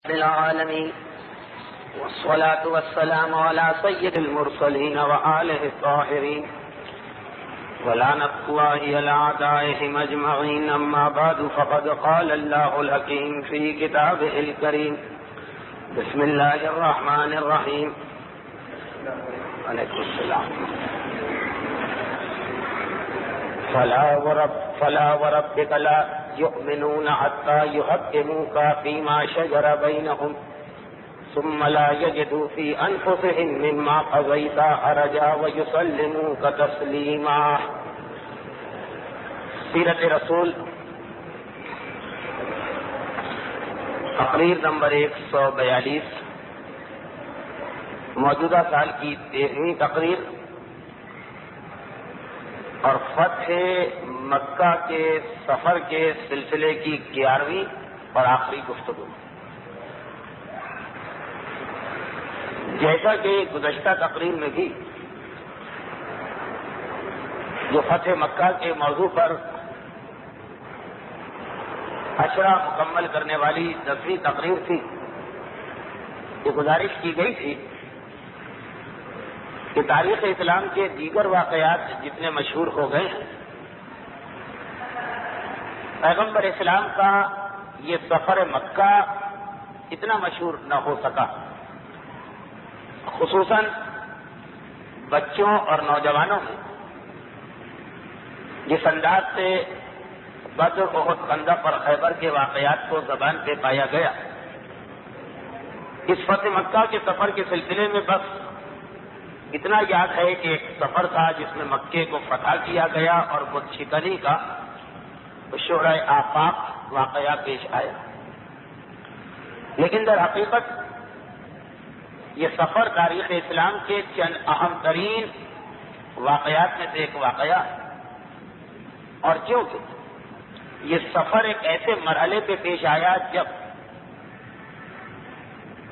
العالمين والصلاة والسلام على سيد المرسلين وآله الطاهرين ولعنة الله على أعدائهم أجمعين. أما بعد فقد قال الله الحكيم في كتابه الكريم. بسم الله الرحمن الرحيم. عليكم السلام. فلا وربك لا يؤمنون حتى يحكموك فيما شجر بينهم ثم لا يجدوا في أنفسهم مما قضيت حرجا ويسلموك تسليما. سیرت رسول تقریر نمبر 142، موجودہ سال کی 13ویں تقریر اور فتح مکہ کے سفر کے سلسلے کی 11ویں اور آخری گفتگو. جیسا کہ گزشتہ تقریر میں بھی جو فتح مکہ کے موضوع پر عشرہ مکمل کرنے والی 10ویں تقریر تھی، یہ گزارش کی گئی تھی کہ تاریخ اسلام کے دیگر واقعات جتنے مشہور ہو گئے ہیں، پیغمبر اسلام کا یہ سفر مکہ اتنا مشہور نہ ہو سکا، خصوصاً بچوں اور نوجوانوں میں جس انداز سے بدر، احد، خندق اور خیبر کے واقعات کو زبان پہ پایا گیا. اس فتح مکہ کے سفر کے سلسلے میں بس اتنا یاد ہے کہ ایک سفر تھا جس میں مکے کو فتح کیا گیا اور بت شکنی کا شعرۂ آفاق واقعہ پیش آیا. لیکن در حقیقت یہ سفر تاریخ اسلام کے چند اہم ترین واقعات میں سے ایک واقعہ ہے، اور کیونکہ یہ سفر ایک ایسے مرحلے پہ پیش آیا جب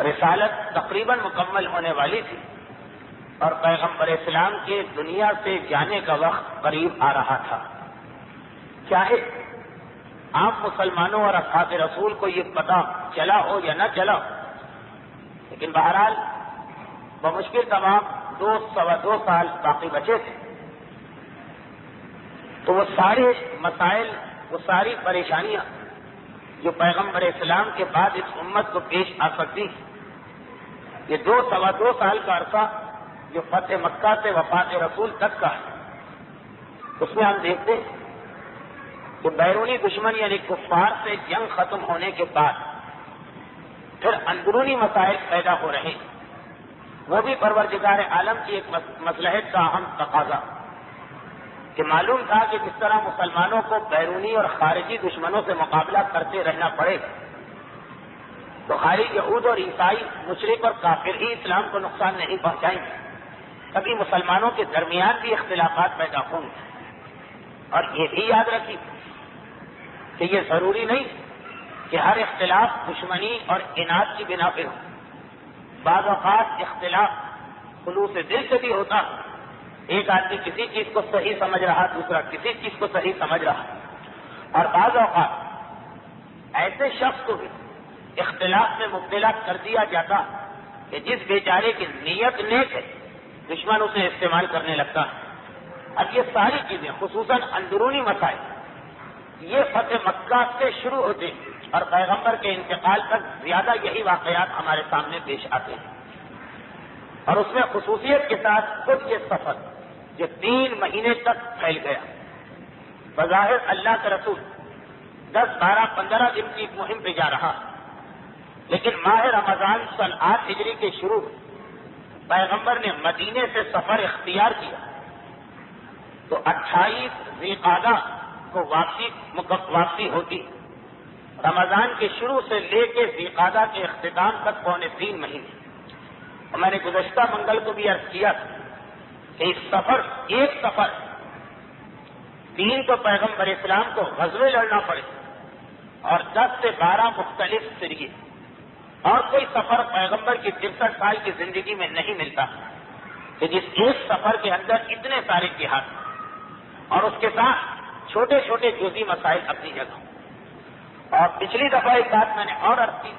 رسالت تقریباً مکمل ہونے والی تھی اور پیغمبر اسلام کے دنیا سے جانے کا وقت قریب آ رہا تھا. چاہے عام مسلمانوں اور اصحاب رسول کو یہ پتہ چلا ہو یا نہ چلا ہو، لیکن بہرحال بمشکل تمام 2 سال باقی بچے تھے. تو وہ سارے مسائل، وہ ساری پریشانیاں جو پیغمبر اسلام کے بعد اس امت کو پیش آ سکتی، یہ 2 سال کا عرصہ جو فتح مکہ سے وفات رسول تک کا ہے، اس میں ہم دیکھتے ہیں کہ بیرونی دشمن یعنی کفار سے جنگ ختم ہونے کے بعد پھر اندرونی مسائل پیدا ہو رہے ہیں. وہ بھی پروردگار عالم کی ایک مصلحت کا اہم تقاضا کہ معلوم تھا کہ جس طرح مسلمانوں کو بیرونی اور خارجی دشمنوں سے مقابلہ کرتے رہنا پڑے تو خارج یہود اور عیسائی، مشرک اور کافر ہی اسلام کو نقصان نہیں پہنچائیں گے، کبھی مسلمانوں کے درمیان بھی اختلافات پیدا ہوں گے. اور یہ بھی یاد رکھیے کہ یہ ضروری نہیں کہ ہر اختلاف دشمنی اور اناد کی بنا پہ ہو. بعض اوقات اختلاف خلوص دل سے بھی ہوتا ہے. ایک آدمی کسی چیز کو صحیح سمجھ رہا، دوسرا کسی چیز کو صحیح سمجھ رہا. اور بعض اوقات ایسے شخص کو بھی اختلاف میں مبتلا کر دیا جاتا کہ جس بیچارے کی نیت نیک ہے، دشمن اسے استعمال کرنے لگتا ہے. اب یہ ساری چیزیں خصوصاً اندرونی مسائل یہ فتح مکہ سے شروع ہوتے ہیں اور پیغمبر کے انتقال تک زیادہ یہی واقعات ہمارے سامنے پیش آتے ہیں. اور اس میں خصوصیت کے ساتھ خود یہ سفر جو 3 مہینے تک پھیل گیا. بظاہر اللہ کا رسول 10، 12، 15 دن کی مہم پہ جا رہا، لیکن ماہ رمضان سن 8 ہجری کے شروع میں پیغمبر نے مدینے سے سفر اختیار کیا تو 28 ذی القعدہ کو واپسی ہوتی. رمضان کے شروع سے لے کے ذی القعدہ کے اختتام تک 3.25 مہینے. اور میں نے گزشتہ منگل کو بھی عرض کیا تھا کہ اس سفر ایک سفر تو پیغمبر اسلام کو غزوے لڑنا پڑے اور 10 سے 12 مختلف سریے، اور کوئی سفر پیغمبر کی 63 سال کی زندگی میں نہیں ملتا کہ جس ایک سفر کے اندر اتنے سارے جہاد اور اس کے ساتھ چھوٹے چھوٹے جزئی مسائل اپنی جگہ. اور پچھلی دفعہ ایک بات میں نے اور عرض کی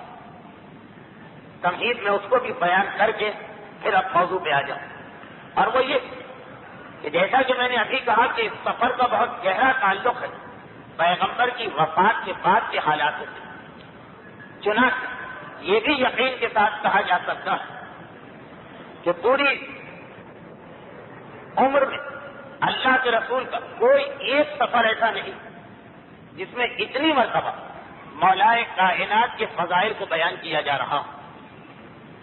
تمہید میں اس کو بھی بیان کر کے پھر اب موضوع پہ آ جاؤں. اور وہ یہ کہ جیسا کہ میں نے ابھی کہا کہ اس سفر کا بہت گہرا تعلق ہے پیغمبر کی وفات کے بعد کے حالات سے. چنانچہ یہ بھی یقین کے ساتھ کہا جا سکتا ہے کہ پوری عمر میں اللہ کے رسول کا کوئی ایک سفر ایسا نہیں جس میں اتنی مرتبہ مولائے کائنات کے فضائل کو بیان کیا جا رہا.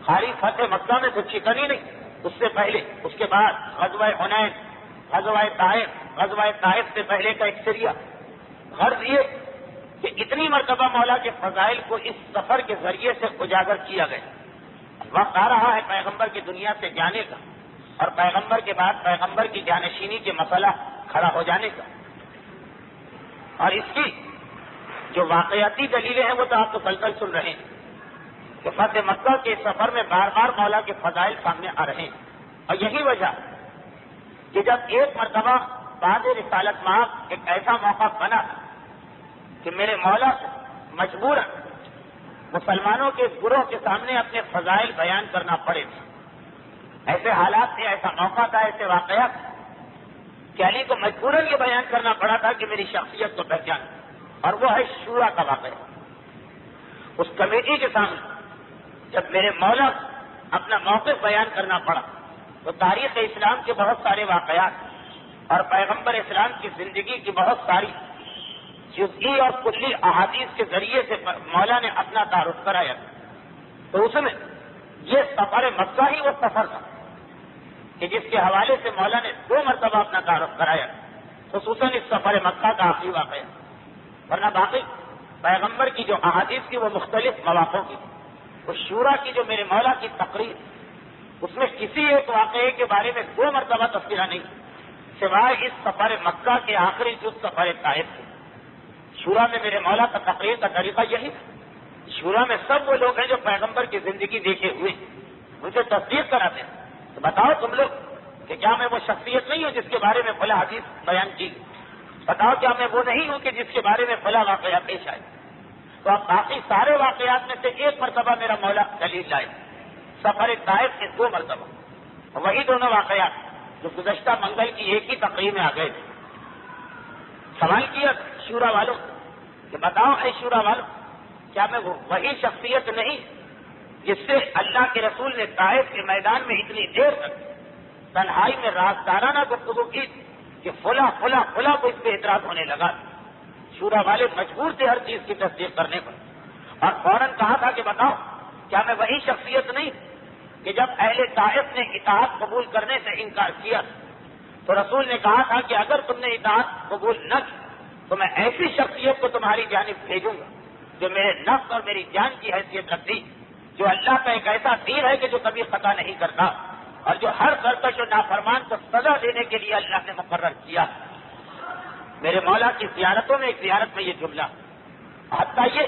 خالی فتح مکہ میں کچھ چکن ہی نہیں، اس سے پہلے، اس کے بعد غزوہ حنین، غزوہ طائف سے پہلے کا ایک سریہ. غرض یہ کہ اتنی مرتبہ مولا کے فضائل کو اس سفر کے ذریعے سے اجاگر کیا گیا. وقت آ رہا ہے پیغمبر کی دنیا سے جانے کا اور پیغمبر کے بعد پیغمبر کی جانشینی کے مسئلہ کھڑا ہو جانے کا. اور اس کی جو واقعاتی دلیلیں ہیں وہ تو آپ تو کل سن رہے ہیں کہ فتح مکہ کے سفر میں بار بار مولا کے فضائل سامنے آ رہے ہیں. اور یہی وجہ کہ جب ایک مرتبہ بعد رسالت مآب ایک ایسا موقع بنا کہ میرے مولا مجبوراً مسلمانوں کے گروہ کے سامنے اپنے فضائل بیان کرنا پڑے تھے. ایسے حالات تھے، ایسا موقع تھا، ایسے واقعات کہ علی کو مجبوراً یہ بیان کرنا پڑا تھا کہ میری شخصیت کو پہچان. اور وہ ہے شورا کا واقعہ. اس کمیٹی کے سامنے جب میرے مولا اپنا موقف بیان کرنا پڑا تو تاریخ اسلام کے بہت سارے واقعات اور پیغمبر اسلام کی زندگی کی بہت ساری جزئی اور کلی احادیث کے ذریعے سے مولا نے اپنا تعارف کرایا. تو اس میں یہ سفر مکہ ہی وہ سفر تھا کہ جس کے حوالے سے مولا نے 2 مرتبہ اپنا تعارف کرایا، خصوصاً اس سفر مکہ کا آخری واقعہ. ورنہ باقی پیغمبر کی جو احادیث کی وہ مختلف مواقع کی. وہ شورا کی جو میرے مولا کی تقریر، اس میں کسی ایک واقعے کے بارے میں 2 مرتبہ تذکرہ نہیں سوائے اس سفر مکہ کے آخری جو سفر طائف تھے. شورا میں میرے مولا کا تقریر کا طریقہ یہی تھا. شورا میں سب وہ لوگ ہیں جو پیغمبر کی زندگی دیکھے ہوئے ان سے تصدیق کراتے ہیں. تو بتاؤ تم لوگ کہ کیا میں وہ شخصیت نہیں ہوں جس کے بارے میں فلاں حدیث بیان کی؟ بتاؤ کیا میں وہ نہیں ہوں کہ جس کے بارے میں فلاں واقعہ پیش آئے؟ تو اب باقی سارے واقعات میں سے 1 مرتبہ میرا مولا دلیل لائے. سفر طائف کے 2 مرتبہ وہی دونوں واقعات جو گزشتہ منگل کی ایک ہی تقریر میں آ گئے تھے. سوال کیا شورا والوں کہ بتاؤ اے شورا والوں کیا میں وہی شخصیت نہیں جس سے اللہ کے رسول نے طائف کے میدان میں اتنی دیر تک تنہائی میں رازدارانہ گفتگو کی کہ فلاں فلاں فلاں کو اس پہ اعتراض ہونے لگا. شورا والے مجبور تھے ہر چیز کی تصدیق کرنے پر اور فوراً کہا تھا کہ بتاؤ کیا میں وہی شخصیت نہیں کہ جب اہل طائف نے اطاعت قبول کرنے سے انکار کیا تو رسول نے کہا تھا کہ اگر تم نے اطاعت قبول نہ کی تو میں ایسی شخصیت کو تمہاری جانب بھیجوں گا جو میرے نفس اور میری جان کی حیثیت رکھتی، جو اللہ کا ایک ایسا دین ہے کہ جو کبھی خطا نہیں کرتا اور جو ہر سرکش و نافرمان کو سزا دینے کے لیے اللہ نے مقرر کیا. میرے مولا کی زیارتوں میں ایک زیارت میں یہ جملہ، حتیٰ یہ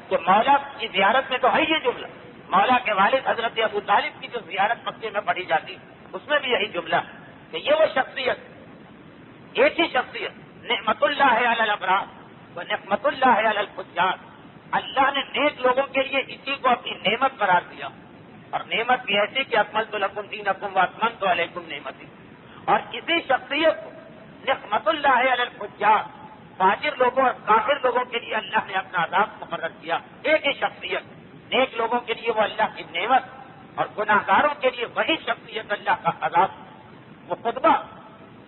کہ مولا کی زیارت میں تو ہے یہ جملہ، مولا کے والد حضرت ابو طالب کی جو زیارت مکے میں پڑھی جاتی اس میں بھی یہی جملہ کہ یہ وہ شخصیت، ایک ہی شخصیت، نعمت اللہ علی الابرار و نعمت اللہ علی الفجار. اللہ نے نیک لوگوں کے لیے اسی کو اپنی نعمت قرار دیا اور نعمت بھی ایسی کہ اکملت لکم دینکم واتممت علیکم نعمتی. اور اسی شخصیت کو نعمت اللہ علی الفجار، فاجر لوگوں اور کافر لوگوں کے لیے اللہ نے اپنا عذاب مقرر کیا. ایک ہی شخصیت، نیک لوگوں کے لیے وہ اللہ کی نعمت اور گناہ گاروں کے لیے وہی شخصیت اللہ کا عذاب. وہ خطبہ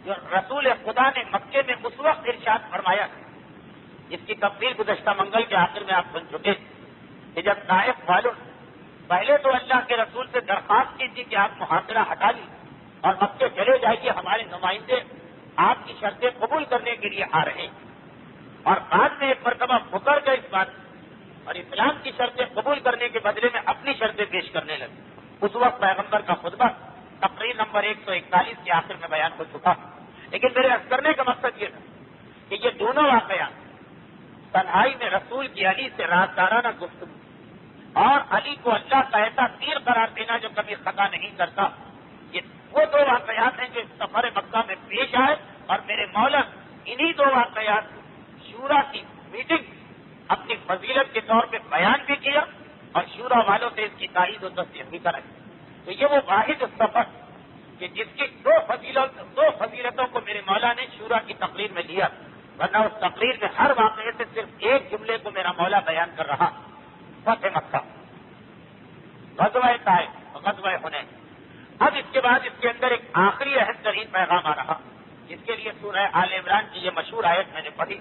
جو رسول خدا نے مکے میں اس وقت ارشاد فرمایا جس کی تفصیل گزشتہ منگل کے آخر میں آپ سن چکے کہ جب طائف والوں پہلے تو اللہ کے رسول سے درخواست کی تھی کہ آپ محاصرہ ہٹا لی اور مکے چلے جائیے، ہمارے نمائندے آپ کی شرطیں قبول کرنے کے لیے آ رہے ہیں. اور بعد میں ایک مرتبہ مکر گئے اس بات اور اسلام کی شرطیں قبول کرنے کے بدلے میں اپنی شرطیں پیش کرنے لگے. اس وقت پیغمبر کا خطبہ تقریر نمبر 141 کے آخر میں بیان ہو چکا. لیکن میرے عرض کرنے کا مقصد یہ تھا کہ یہ دونوں واقعات تنہائی میں رسول کی علی سے رازدارانہ گفتگو اور علی کو اللہ کا ایسا تیر قرار دینا جو کبھی خطا نہیں کرتا، یہ وہ 2 واقعات ہیں جو اس سفر مکہ میں پیش آئے. اور میرے مولا انہی 2 واقعات شورا کی میٹنگ اپنی فضیلت کے طور پہ بیان بھی کیا اور شورا والوں سے اس کی تائید و تصدیق بھی کرائے. تو یہ وہ واحد سفر کہ جس کی دو فضیلتوں کو میرے مولا نے شورا کی تقریر میں لیا، ورنہ اس تقریر میں ہر واقعے سے صرف ایک جملے کو میرا مولا بیان کر رہا، فتح مکہ، غزوہ طائف، غزوہ حنین. اب اس کے بعد اس کے اندر ایک آخری اہم ترین پیغام آ رہا، جس کے لیے سورہ آل عمران کی یہ مشہور آیت میں نے پڑھی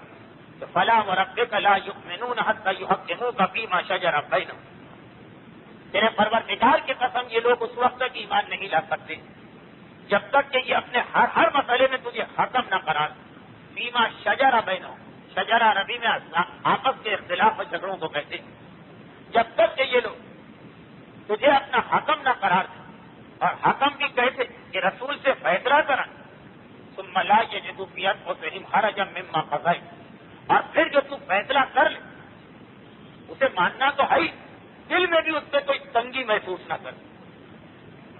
کہ فَلَا وَرَبِّكَ لَا يُؤْمِنُونَ حَتَّىٰ يُحَكِّمُوكَ فِيمَا شَجَرَ بَيْنَهُمْ. تیرے پروردگار کی قسم یہ لوگ اس وقت تک ایمان نہیں لا سکتے جب تک کہ یہ اپنے ہر مسئلے میں تجھے حکم نہ قرار دیں. فیما شجر بینہم، شجر عربی میں آپس کے اختلاف و جھگڑوں کو کہتے ہیں. جب تک کہ یہ لوگ تجھے اپنا حکم نہ قرار دیں، اور حکم بھی کہتے کہ رسول سے فیصلہ کریں، ثم لا یجدوا فی انفسہم حرجا مما قضیت، اور پھر جو تو فیصلہ کر لے اسے ماننا تو ہے ہی، دل میں بھی اس پہ کوئی تنگی محسوس نہ کر.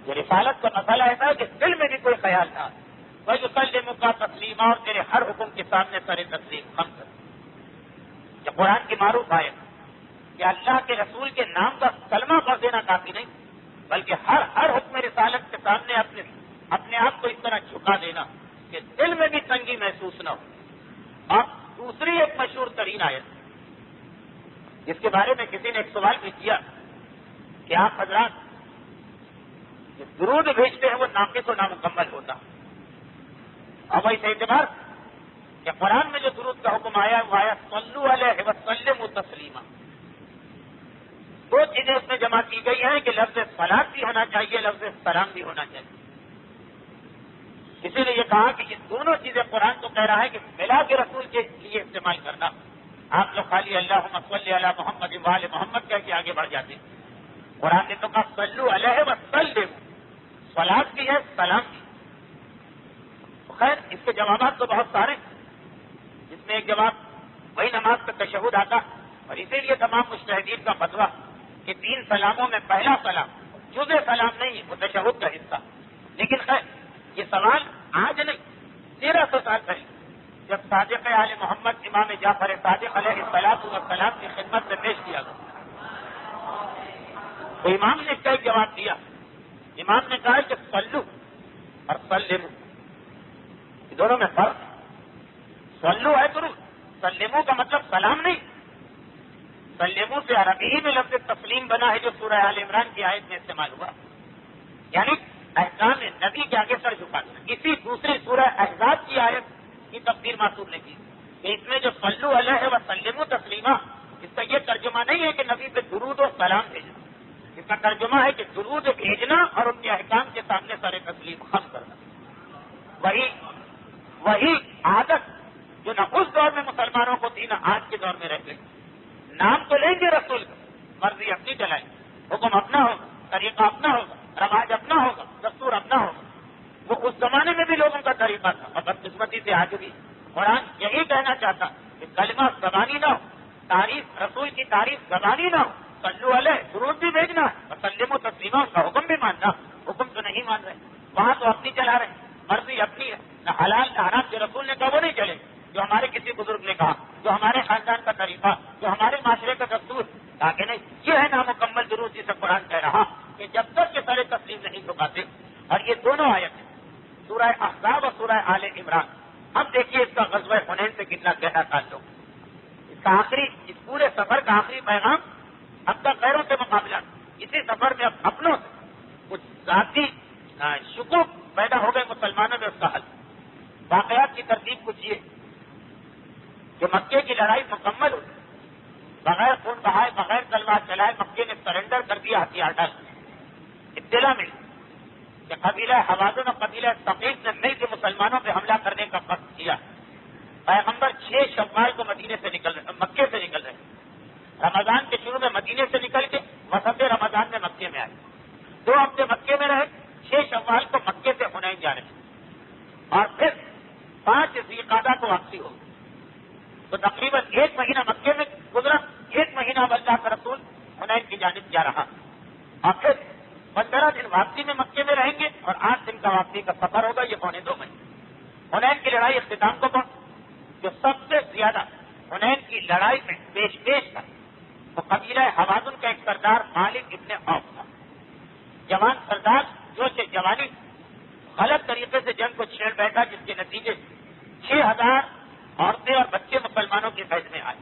یہ رسالت کا مسئلہ ایسا ہے کہ دل میں بھی کوئی خیال نہ آئے. وَيُسَلِّمُكَ تَسْلِيمًا، اور تیرے ہر حکم کے سامنے سر تسلیم خم کر. یہ قرآن کی معروف آیت کہ اللہ کے رسول کے نام کا کلمہ پڑھ دینا کافی نہیں، بلکہ ہر حکم رسالت کے سامنے اپنے آپ کو اس طرح جھکا دینا کہ دل میں بھی تنگی محسوس نہ ہو. اور دوسری ایک مشہور ترین آیت جس کے بارے میں کسی نے ایک سوال بھی کیا کہ آپ حضرات جو درود بھیجتے ہیں وہ ناقص و نامکمل ہوتا، اور اس اعتبار کہ قرآن میں جو درود کا حکم آیا وہ آیا صلو علیہ وسلموا تسلیما. دو چیزیں اس میں جمع کی گئی ہیں کہ لفظ صلاۃ بھی ہونا چاہیے، لفظ سلام بھی ہونا چاہیے. اسی لیے یہ کہا کہ یہ دونوں چیزیں قرآن تو کہہ رہا ہے کہ ملا کے رسول کے لیے استعمال کرنا. آپ لوگ خالی اللہم صلی علی محمد وآل محمد کہہ کے آگے بڑھ جاتے ہیں. قرآن نے تو کہا صلو علیہ وسلم، صلاۃ بھی ہے سلام بھی. خیر اس کے جوابات تو بہت سارے، جس میں ایک جواب وہی نماز کا تشہد آتا، اور اسی لیے تمام مجتہدین کا فتویٰ کہ 3 سلاموں میں پہلا سلام جزء سلام نہیں ہے، وہ تشہد کا حصہ. لیکن خیر یہ سوال آج نہیں، 1300 سال پہلے جب صادق آل محمد امام جعفر صادق علیہ السلام کی خدمت میں پیش کیا گیا تو امام نے کئی جواب دیا. امام نے کہا کہ صلو اور سلمو دونوں میں فرق ہے. صلو ہے درود، سلمو کا مطلب سلام نہیں. سلمو سے عربی ہی میں لفظ تسلیم بنا ہے جو سورہ آل عمران کی آیت میں استعمال ہوا، یعنی احکام نبی کے آگے سر جھکانا. اسی دوسری سورہ احزاب کی آیت کی تفسیر معصوم نے کی کہ اس میں جو صلو علیہ وسلموا تسلیما، اس کا یہ ترجمہ نہیں ہے کہ نبی پہ درود و سلام بھیجنا، اس کا ترجمہ ہے کہ درود بھیجنا اور ان کے احکام کے سامنے سر تسلیم خم کرنا. وہی عادت جو نہ اس دور میں مسلمانوں کو تھی نہ آج کے دور میں رہ گئی. نام تو لیں گے رسول کا، مرضی اپنی چلائیں، حکم اپنا ہوگا، طریقہ اپنا ہوگا، رواج اپنا ہوگا، دستور اپنا ہوگا. وہ اس زمانے میں بھی لوگوں کا طریقہ تھا، اور بدقسمتی سے آج بھی. قرآن یہی کہنا چاہتا کہ کلمہ زبانی نہ ہو، تعریف رسول کی تعریف زبانی نہ ہو. صلو علیہ درود بھی بھیجنا ہے، وسلموا تسلیما کا حکم بھی ماننا. حکم تو نہیں مان رہے، وہاں تو اپنی چلا رہے، مرضی اپنی ہے. نہ حلال نہ حرام جو رسول نے کہا وہ نہیں چلے، جو ہمارے کسی بزرگ نے کہا، جو ہمارے خاندان کا طریقہ، جو ہمارے معاشرے کا دستور، تاکہ نہیں. یہ ہے نامکمل درود جسے قرآن کہہ رہا کہ جب تک کہ سر تسلیم نہیں جھکاتے. اور یہ دونوں آیتیں سورہ احزاب اور سورہ آل عمران. اب دیکھیے اس کا غزوہ حنین سے کتنا گہرا تعلق. اس کا اس پورے سفر کا آخری پیغام اب تک غیروں سے مقابلہ. اسی سفر میں اب اپنوں سے کچھ ذاتی شکوک پیدا ہو گئے مسلمانوں میں، اس کا حل. واقعات کی ترتیب کچھ یہ کہ مکے کی لڑائی مکمل ہوئی، بغیر خون بہائے، بغیر تلوار چلائے مکے نے سرنڈر کر دیا، ہتھیار ڈال. اطلاع ملی کہ قبیلہ حوازن اور قبیلہ ثقیف نے مل کے مسلمانوں پہ حملہ کرنے کا قصد کیا. پیغمبر 6 شوال کو مکے سے نکل رہے. رمضان کے شروع میں مدینے سے نکل کے وسط رمضان میں مکے میں آئے. 2 ہفتے مکے میں رہے، 6 شوال کو مکے سے حنین جا رہے اور پھر 5 ذوالقعدہ کو واپسی ہو. تو تقریباً 1 مہینہ مکے میں گزرا، 1 مہینہ اللہ کا رسول حنین کی جانب جا رہا، اور پھر 15 دن واپسی میں مکے میں رہیں گے اور 8 دن کا واپسی کا سفر ہوگا. یہ 2.5 مہینے. حنین کی لڑائی اختتام کو پہنچ. جو سب سے زیادہ حنین کی لڑائی میں پیش تھا وہ قبیلہ حوازن کا ایک سردار مالک ابن عوف تھا، جوان سردار جو سے جوانی غلط طریقے سے جنگ کو چھیڑ بیٹھا، جس کے نتیجے 6,000 عورتیں اور بچے مسلمانوں کے فیض میں آئے،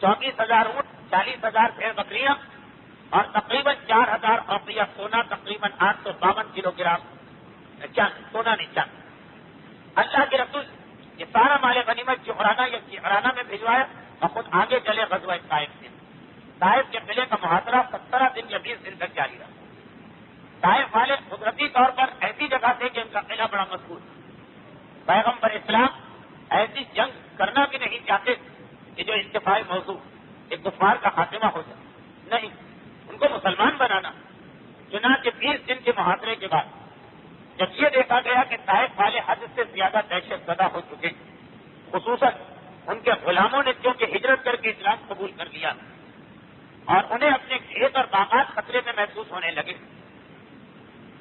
34,000 اونٹ، 40,000 بھیڑ بکریاں اور تقریباً 4,000 اوقیہ سونا، تقریباً 852 کلو گرام چاند، سونا نہیں چاند۔ اللہ کے رسول یہ سارا مال غنیمت جعرانہ میں بھجوایا اور خود آگے چلے غزوہ طائف سے۔ طائف کے قلعے کا محاصرہ 17 دن یا 20 دن تک جاری رہا۔ طائف والے قدرتی طور پر ایسی جگہ تھے کہ ان کا قلعہ بڑا مضبوط تھا۔ پیغمبر اسلام ایسی جنگ کرنا بھی نہیں چاہتے کہ جو انتفاعی موضوع ایک کفار کا خاتمہ ہو جائے، نہیں، ان کو مسلمان بنانا۔ چنانچہ 20 دن کے محاصرے کے بعد جب یہ دیکھا گیا کہ طائف والے حد سے زیادہ دہشت زدہ ہو چکے، خصوصاً ان کے غلاموں نے کیونکہ ہجرت کر کے اسلام قبول کر لیا اور انہیں اپنے کھیت اور باغات خطرے میں محسوس ہونے لگے،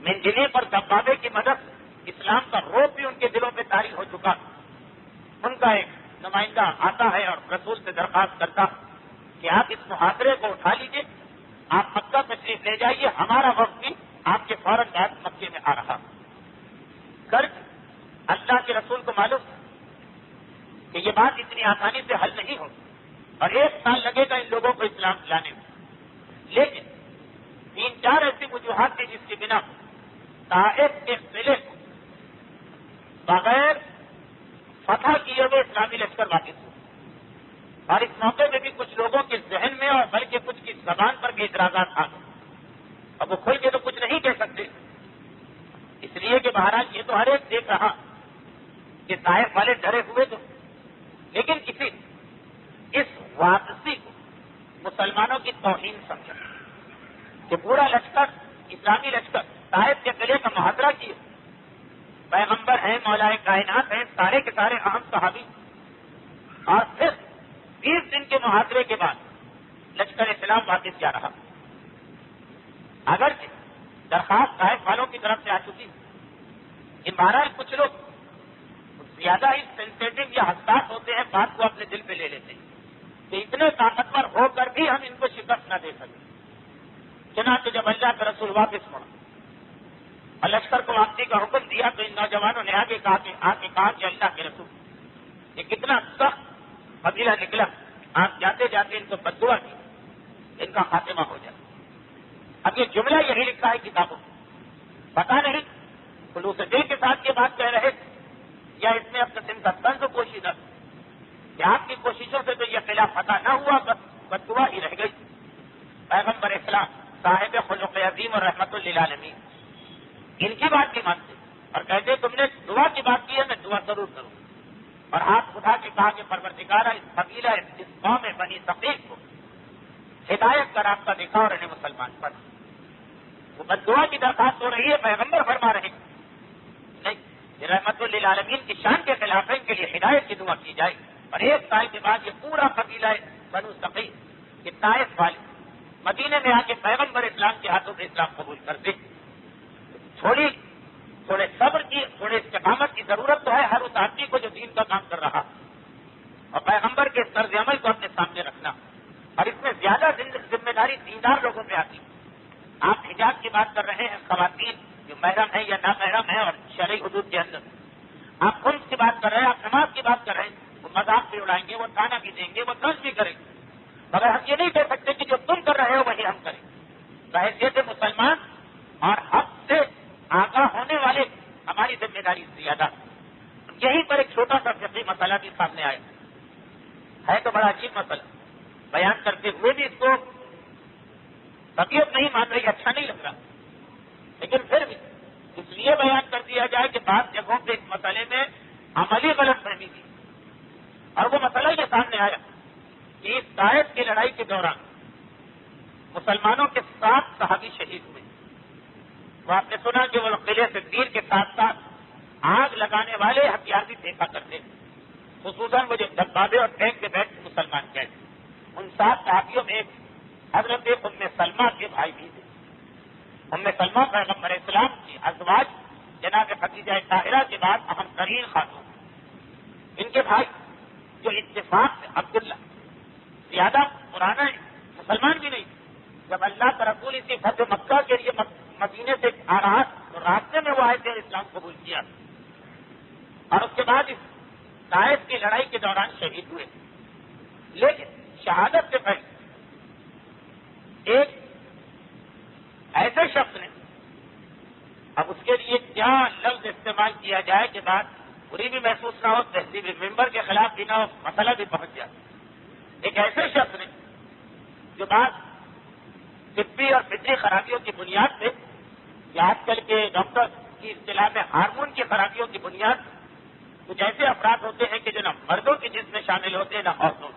منجنیق پر دبابے کی مدد اسلام کا روب بھی ان کے دلوں پہ طاری ہو چکا، ان کا ایک نمائندہ آتا ہے اور رسول سے درخواست کرتا کہ آپ اس محاصرے کو اٹھا لیجیے، آپ مکہ تشریف لے جائیے، ہمارا وقت بھی آپ کے فوراً بعد مکے میں آ رہا۔ اللہ کے رسول کو معلوم کہ یہ بات اتنی آسانی سے حل نہیں ہو اور 1 سال لگے گا ان لوگوں کو اسلام لانے میں، لیکن 3-4 ایسی وجوہات تھی جس کی بنا طائف کے قلعے کو بغیر فتح کیے ہوئے اسلامی لشکر واپس ہو، اور اس موقع میں بھی کچھ لوگوں کے ذہن میں اور بلکہ کچھ کی زبان پر بھی اعتراضات آ گئے۔ اب وہ کھل کے تو کچھ نہیں کہہ سکتے، اس لیے کہ بہرحال یہ تو ہر ایک دیکھ رہا کہ طائف والے ڈرے ہوئے تو، لیکن کسی اس واپسی کو مسلمانوں کی توہین سمجھا کہ پورا لشکر، اسلامی لشکر طائف کے قلعے کا محاصرہ کیے، پیغمبر ہیں، مولا کائنات ہیں، سارے کے سارے اہم صحابی، اور پھر 20 دن کے محاصرے کے بعد لشکر اسلام واپس جا رہا۔ اگرچہ درخواست طائف والوں کی طرف سے آ چکی، ان بہرحال کچھ لوگ زیادہ ہی سینسیٹیو یا حساس ہوتے ہیں، بات کو اپنے دل پہ لے لیتے ہیں کہ اتنے طاقتور ہو کر بھی ہم ان کو شکست نہ دے سکیں۔ چنانچہ جب اللہ کا رسول واپس مڑا اور لشکر کو واپسی کا حکم دیا تو ان نوجوانوں نے آگے کہا کہ اللہ کے رسول یہ کتنا سخت قبیلہ نکلا، آپ جاتے جاتے ان کو بددعا کی ان کا خاتمہ ہو جائے۔ اب یہ جملہ یہی لکھا ہے کتابوں میں، پتا نہیں خلوص دل کے ساتھ یہ بات کہہ رہے یا اس میں اپنے قسم کا طنز پوشیدہ کہ آپ کی کوششوں سے تو یہ قلعہ فتح نہ ہوا، بس بددعا ہی رہ گئی۔ پیغمبر اسلام صاحب خلق عظیم اور رحمت للعالمین ان کی بات نہیں مانتے اور کہتے تم نے دعا کی بات کی ہے، میں دعا ضرور کروں، اور ہاتھ اٹھا کے کہا کہ پروردگارہ اس قبیلہ اس قوم بنی ثقیف کو ہدایت کا راستہ دکھا اور انہیں مسلمان بنا۔ وہ بددعا کی درخواست ہو رہی ہے، پیغمبر فرما رہے نہیں، یہ رحمت للعالمین کی شان کے خلاف ہے، ان کے لیے ہدایت کی دعا کی جائے۔ اور 1 سال کے بعد یہ پورا قبیلہ بنو ثقیف، یہ طائف والے مدینے میں آ کے پیغمبر اسلام کے ہاتھوں سے اسلام قبول کرتے۔ تھوڑے صبر کی، تھوڑے استقامت کی ضرورت تو ہے ہر اس آدمی کو جو دین کا کام کر رہا، اور پیغمبر کے طرز عمل کو اپنے سامنے رکھنا، اور اس میں زیادہ ذمہ داری دیندار لوگوں پہ آتی۔ آپ حجاب کی بات کر رہے ہیں، خواتین جو محرم ہیں یا نامحرم ہیں اور شرعی حدود کے اندر، آپ خمس کی بات کر رہے ہیں، آپ نماز کی بات کر رہے ہیں، وہ مذاق بھی اڑائیں گے، وہ کھانا بھی دیں گے، وہ طنز بھی کریں گے، مگر ہم یہ نہیں کہہ سکتے کہ جو تم کر رہے ہو وہی ہم کریں۔ بحیثیت مسلمان اور حق سے آگاہ ہونے والے ہماری ذمہ داری زیادہ۔ یہیں پر ایک چھوٹا سا فقہی مسئلہ بھی سامنے آیا ہے، تو بڑا عجیب مسئلہ، بیان کرتے ہوئے بھی اس کو طبیعت نہیں مان رہی، اچھا نہیں لگ رہا، لیکن پھر بھی اس لیے بیان کر دیا جائے کہ بعض جگہوں پہ اس مسئلے میں عملی غلط فہمی تھی، اور وہ مسئلہ یہ سامنے آیا کہ اس طائف کی لڑائی کے دوران مسلمانوں کے 7 صحابی شہید ہوئے۔ وہ آپ نے سنا کہ وہ قلعے سے تیر کے ساتھ ساتھ آگ لگانے والے ہتھیار بھی دیکھا کرتے تھے، خصوصاً وہ جو دبابے اور ٹینک کے بیٹھ مسلمان گئے۔ ان 7 صحابیوں میں ایک حضرت ام سلمہ کے بھائی بھی تھے۔ ام سلمہ پیغمبر اسلام کی ازواج جناب خدیجہ طاہرہ کے بعد اہم ترین خاتون، ان کے بھائی جو اتفاق سے عبداللہ زیادہ پرانا مسلمان بھی نہیں. جب اللہ کا رسول اسی فتح مکہ کے لیے مدینے سے آ رہا تو راستے میں وہ آئے تھے اور اسلام قبول کیا, اور اس کے بعد اس طائف کی لڑائی کے دوران شہید ہوئے. لیکن شہادت سے پہلے ایک ایسے شخص نے, اب اس کے لیے کیا لفظ استعمال کیا جائے کہ بات بری بھی محسوس نہ ہو, تہذیب ممبر کے خلاف بھی نہ ہو, مسئلہ بھی پہنچ جائے. ایک ایسے شخص نے جو بات طبی اور فطری خرابیوں کی بنیاد پہ, یا آج کل کے ڈاکٹر کی اصطلاح میں ہارمون کی خرابیوں کی بنیاد, کچھ ایسے افراد ہوتے ہیں کہ جو نہ مردوں کے جسم میں شامل ہوتے ہیں نہ عورتوں,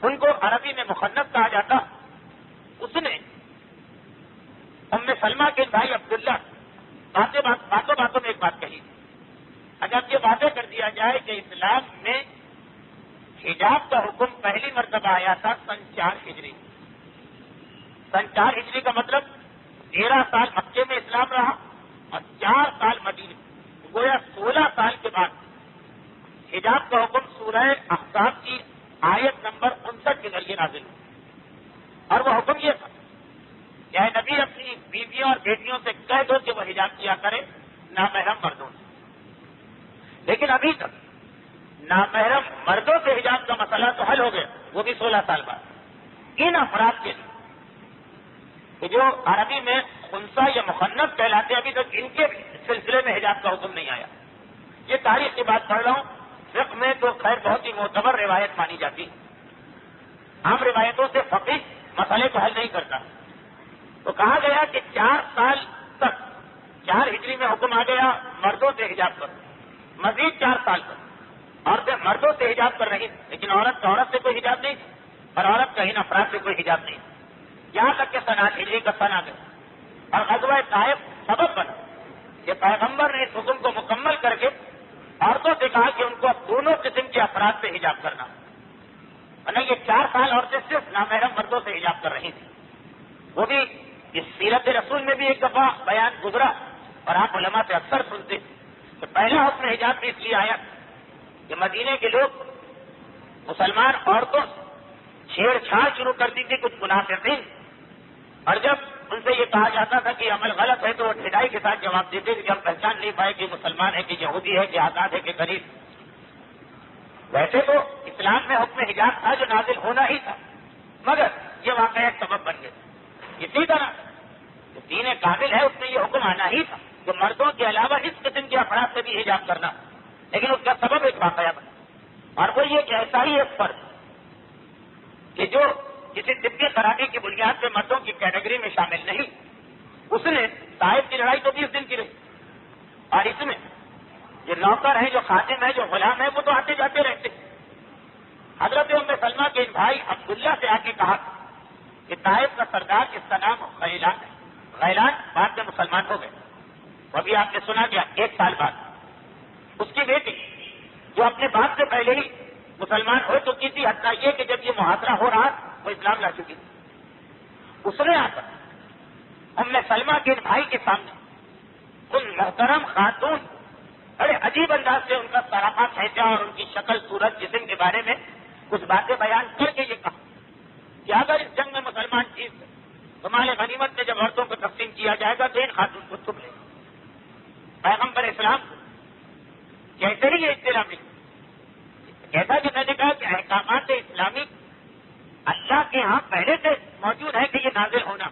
ان کو عربی میں مخنث کہا جاتا. اس نے ام سلمہ کے بھائی عبداللہ باتوں میں ایک بات کہی. اگر یہ واضح کر دیا جائے کہ اسلام میں حجاب کا حکم پہلی مرتبہ آیا تھا سن 4 ہجری. سن 4 ہجری کا مطلب 13 سال مکے میں اسلام رہا اور 4 سال مدینے, گویا 16 سال کے بعد حجاب کا حکم سورہ احزاب کی آیت نمبر 59 کے ذریعے نازل ہوا. اور وہ حکم یہ تھا کہ اے نبی اپنی بیویوں اور بیٹیوں سے کہہ دو کہ وہ حجاب کیا کرے نامحرم مردوں سے. لیکن ابھی تک نامحرم مردوں سے حجاب کا مسئلہ تو حل ہو گیا, وہ بھی 16 سال بعد. ان افراد کے لیے کہ جو عربی میں خنثی یا مخنث کہلاتے, ابھی تک ان کے سلسلے میں حجاب کا حکم نہیں آیا. یہ تاریخ کی بات پڑھ رہا ہوں. فقہ میں تو خیر بہت ہی معتبر روایت مانی جاتی, عام روایتوں سے فقہ مسئلے کو حل نہیں کرتا. تو کہا گیا کہ 4 سال تک 4 ہجری میں حکم آ گیا مردوں سے حجاب پر, مزید 4 سال تک عورتیں مردوں سے حجاب پر رہی, لیکن عورت سے کوئی حجاب نہیں, اور عورت کا ان افراد سے کوئی حجاب نہیں, یہاں تک کہ سن 8 ہجری کا سن آ گیا. اور غزوہ طائف سبب بنا کہ پیغمبر نے اس حکم کو مکمل کر کے عورتوں سے کہا کہ ان کو دونوں قسم کے افراد سے حجاب کرنا. ورنہ یہ 4 سال عورتیں صرف نامحرم مردوں سے حجاب کر رہی تھیں. وہ بھی اس سیرت رسول میں بھی ایک دفعہ بیان گزرا, اور آپ علماء سے اکثر سنتے کہ پہلا حکم حجاب بھی اس لیے آیا کہ مدینے کے لوگ مسلمان عورتوں سے چھیڑ چھاڑ شروع کر دی تھی کچھ منافقین, اور جب ان سے یہ کہا جاتا تھا کہ عمل غلط ہے تو وہ ٹھڈائی کے ساتھ جواب دیتے کہ ہم پہچان نہیں پائے کہ مسلمان ہے کہ یہودی ہے کہ آزاد ہے کہ غریب. ویسے تو اسلام میں حکم حجاب تھا جو نازل ہونا ہی تھا, مگر یہ واقعہ ایک سبب بن گیا. اسی طرح جو دین کامل ہے اس میں یہ حکم آنا ہی تھا کہ مردوں کے علاوہ اس قسم کے افراد سے بھی حجاب کرنا, لیکن اس کا سبب ایک واقعہ بنا, اور وہ یہ کہ ایسا ہی ایک فرد کہ جو کسی طبی خرابی کی بنیاد پہ مردوں کی کیٹیگری میں شامل نہیں, اس نے طائف کی لڑائی تو 20 دن کی رہی, اور اس میں جو نوکر ہیں, جو خادم ہیں, جو غلام ہیں, وہ تو آتے جاتے رہتے. حضرت ام سلمہ کے بھائی عبداللہ سے آ کے کہا کہ طائف کا سردار جس کا نام غیلان ہے, غیلان بعد میں مسلمان ہو گئے, وہ ابھی آپ نے سنا گیا 1 سال بعد. اس کی بیٹی جو اپنے باپ سے پہلے ہی مسلمان ہو چکی تھی, حتیٰ یہ کہ جب یہ محاصرہ ہو رہا وہ اسلام لا چکی تھی, اس نے آ کر ام سلمہ کے بھائی کے سامنے ان محترم خاتون بڑے عجیب انداز سے ان کا سراپا کھینچا اور ان کی شکل صورت جسم کے بارے میں کچھ باتیں بیان کر کے یہ کہا کہ اگر اس جنگ میں مسلمان جیت گئے تو مال غنیمت میں جب عورتوں کو تقسیم کیا جائے گا تو ان خاتون کو چپ لے. پیغمبر اسلام کیسے ہی یہ اطلاع ملی, جیسا کہ میں نے کہا کہ احکامات اسلامی اللہ کے ہاں پہلے سے موجود ہے کہ یہ نازل ہونا,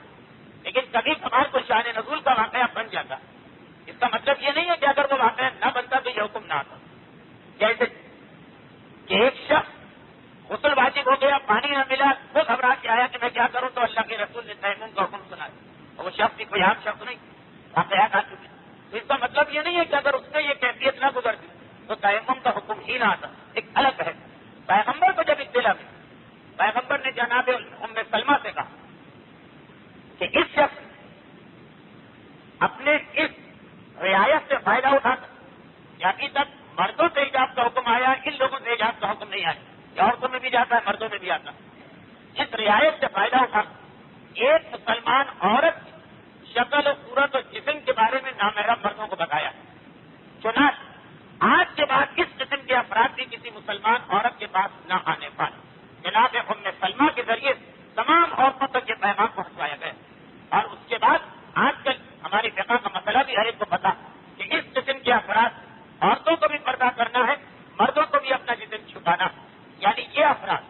لیکن کبھی کبھار کو شان نزول کا واقعہ بن جاتا. اس کا مطلب یہ نہیں ہے کہ اگر وہ واقعہ نہ بنتا تو یہ حکم نہ آتا. جیسے کہ ایک شخص غسل واجب ہو گیا, پانی نہ ملا, وہ گھبرا کے آیا کہ میں کیا کروں, تو اللہ کے رسول نے تیمم کا حکم سنا, اور وہ شخص بھی کوئی عام شخص نہیں, واقعات آ چکے. تو اس کا مطلب یہ نہیں ہے کہ اگر اس سے یہ کیفیت نہ گزرتی تو تیمم کا حکم ہی نہ آتا. ایک الگ ہے. پیغمبر کو جب اطلاع ملی, پیغمبر نے جناب ام سلمہ سے کہا کہ اس شخص اپنے اس رعایت سے فائدہ اٹھاتا, ابھی تک مردوں سے حجاب کا حکم آیا, ان لوگوں سے حجاب کا حکم نہیں آیا, عورتوں میں بھی جاتا ہے مردوں میں بھی آتا. اس رعایت سے فائدہ اٹھاتا ایک مسلمان عورت کی شکل و صورت اور جسم کے بارے میں نامحرم مردوں کو بتایا. چنانچہ آج کے بعد اس قسم کے افراد بھی کسی مسلمان عورت کے پاس نہ آنے پائے. جناب ام سلمہ کے ذریعے تمام عورتوں تک یہ پیغام پہنچوایا گیا. اور اس کے بعد آج کل ہماری فقہ کا مسئلہ بھی ہر ایک کو پتا کہ اس قسم کے افراد عورتوں کو بھی پردہ کرنا ہے, مردوں کو بھی اپنا جسم چھپانا, یعنی یہ افراد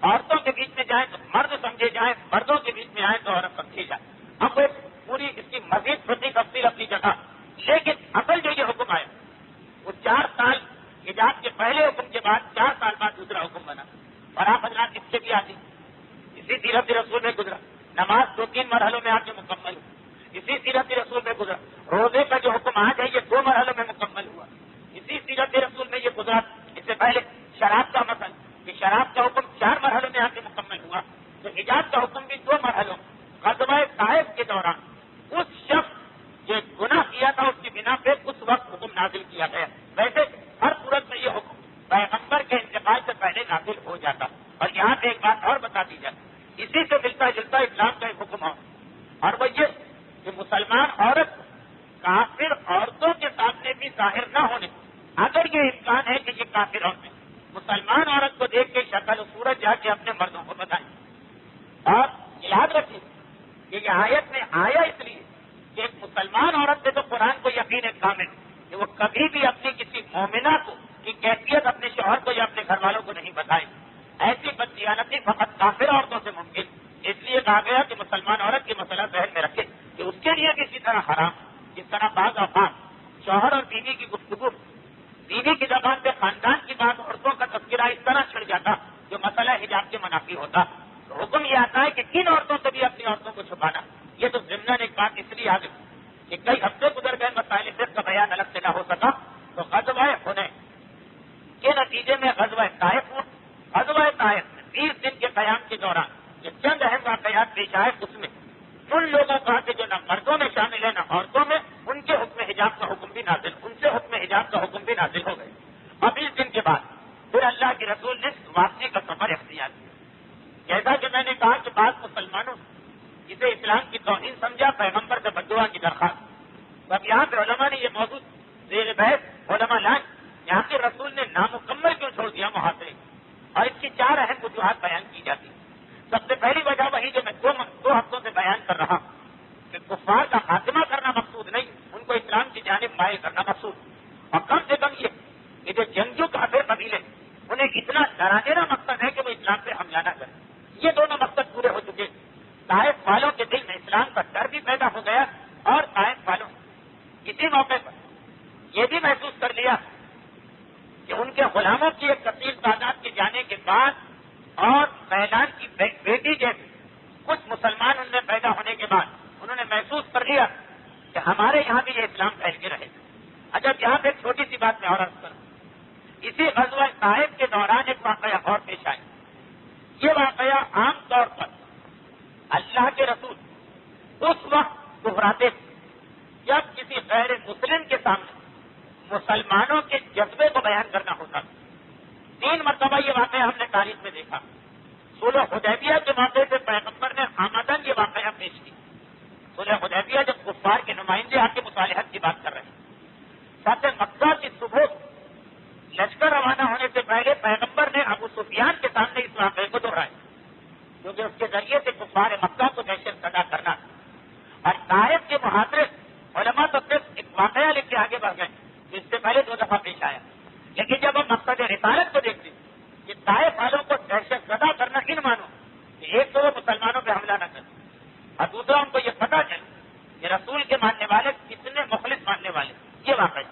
عورتوں کے بیچ میں جائیں تو مرد سمجھے جائیں, مردوں کے بیچ میں آئیں تو عورت سمجھی جائے. اب وہ پوری اس کی مزید فقہی تفصیل اپنی جگہ, لیکن اصل جو یہ حکم آیا وہ 4 سال حجاب کے پہلے حکم کے بعد 4 سال بعد دوسرا حکم بنا. اور آپ حضرات اس سے بھی آتی اسی سیرت رسول میں گزرا, نماز 2-3 مرحلوں میں آ کے مکمل ہوئی, اسی سیرت رسول میں گزرا. روزے کا جو حکم آج ہے یہ 2 مرحلوں میں مکمل ہوا, اسی سیرت رسول میں یہ گزرا. اس سے پہلے شراب کا مسئلہ کہ شراب کا حکم 4 مرحلوں میں آ کے مکمل ہوا, تو حجاب کا حکم بھی 2 مرحلوں. غزوہ طائف کے دوران اس شخص جو گناہ کیا تھا اس کی بنا پہ اس وقت حکم نازل کیا گیا. ویسے ہر صورت میں یہ حکم پیغمبر کے انتقال سے پہلے نازل ہو جاتا. اور یہاں پہ ایک بات اور بتا دی جائے, اسی سے ملتا جلتا اسلام کا ایک حکم ہو, اور وہ یہ کہ مسلمان عورت کافر عورتوں کے سامنے بھی ظاہر نہ ہونے, اگر یہ امکان ہے کہ یہ کافر عورتیں مسلمان عورت کو دیکھ کے شکل و صورت جا کے اپنے مردوں کو بتائیں. اور یاد رکھیے کہ یہ آیت میں آیا اس لیے کہ ایک مسلمان عورت سے تو قرآن کو یقین ہے کامل کہ وہ کبھی بھی اپنی کسی مومنہ کو کی کیفیت اپنے شوہر کو یا اپنے گھر والوں کو نہیں بتائے. ایسی بددیانتی فقط کافر عورتوں سے ممکن. اس لیے کہا گیا کہ مسلمان عورت کی مسئلہ ذہن میں رکھے کہ اس کے لیے کسی طرح حرام, جس طرح بعض اوقات شوہر اور بیوی کی گفتگو, بیوی کی زبان پہ خاندان کی بات, عورتوں کا تذکرہ اس طرح چھڑ جاتا جو مسئلہ حجاب کے منافی ہوتا. تو حکم یہ آتا ہے کہ کن عورتوں سے بھی اپنی عورتوں کو چھپانا. یہ تو ضمن ایک بات اس لیے آ گئی کہ کئی ہفتے گزر گئے, مسائل صرف کا بیان الگ سے نہ ہو سکا, تو غزوہ حنین کے نتیجے میں غزوہ طائف ہوا. غزوہ طائف 20 دن کے قیام کے دوران جو چند اہم واقعات پیش آئے, اس میں ان لوگوں کا کہ جو نہ مردوں میں شامل ہے نہ عورتوں میں, ان کے حکم حجاب کا حکم بھی نازل, ان سے حکم حجاب کا حکم بھی نازل ہو گئے. اب 20 دن کے بعد پھر اللہ کے رسول نے واپسی کا سفر اختیار کیا. جیسا کہ میں نے کہا کہ بعض مسلمانوں جسے اسلام کی توہین سمجھا, پیغمبر سے بددعا کی درخواست. تو اب یہاں پہ علماء نے یہ موضوع زیر بحث علماء لائے, یہاں کے رسول نے نامکمل کیوں چھوڑ دیا محاصرے, اور اس کی 4 اہم وجوہات بیان کی جاتی. سب سے پہلی وجہ وہی جو میں 2 ہفتوں سے بیان کر رہا ہوں کہ کفار کا خاتمہ کرنا مقصود نہیں, ان کو اسلام کی جانب مائل کرنا مقصود. اور کم سے کم یہ جو جنگجو کافر قبیلے انہیں اتنا ڈرانے کا مقصد ہے کہ وہ اسلام پہ حملہ نہ کریں. یہ دونوں مقصد پورے ہو چکے. طائف والوں کے دل میں اسلام کا ڈر بھی پیدا ہو گیا, اور طائف والوں اسی موقع پر یہ بھی محسوس کر لیا کہ ان کے غلاموں کی ایک کثیر تعداد کے جانے کے بعد اور میدان کی بیٹی جیسے کچھ مسلمان ان میں پیدا ہونے کے بعد انہوں نے محسوس کر لیا کہ ہمارے یہاں بھی یہ اسلام پھیل کے رہے. اچھا, یہاں پہ ایک چھوٹی سی بات میں اور عرض کروں. اسی غزوہ طائف کے دوران ایک واقعہ اور پیش آیا. یہ واقعہ عام طور پر اللہ کے رسول اس وقت دہراتے تھے جب کسی غیر مسلم کے سامنے مسلمانوں کے جذبے کو بیان کرنا ہوتا تھا. 3 مرتبہ یہ واقعہ ہم نے تاریخ میں دیکھا. صلح حدیبیہ کے موقع پہ پیغمبر نے آمدن یہ واقعہ پیش کی. صلح حدیبیہ جب کفار کے نمائندے آ کے مصالحت کی بات کر رہے ہیں, فتح مکہ کی صبح لشکر روانہ ہونے سے پہلے پیغمبر نے ابو سفیان کے سامنے اس واقعے کو دہرایا, کیونکہ اس کے ذریعے سے کفار مکہ کو دہشت زدہ کرنا. اور طائف کے محاصرے علماء تو صرف ایک واقعہ لکھ کے آگے بڑھ گئے, اس سے پہلے 2 دفعہ پیش آیا. لیکن جب ہم مقصد رسالت کو دیکھتے ہیں کہ طائف والوں کو دہشت زدہ کرنا ان مانو کہ ایک تو وہ مسلمانوں پہ حملہ نہ کرے, اور دوسرا ان کو یہ پتا چلے کہ رسول کے ماننے والے کتنے مخلص ماننے والے. یہ واقعہ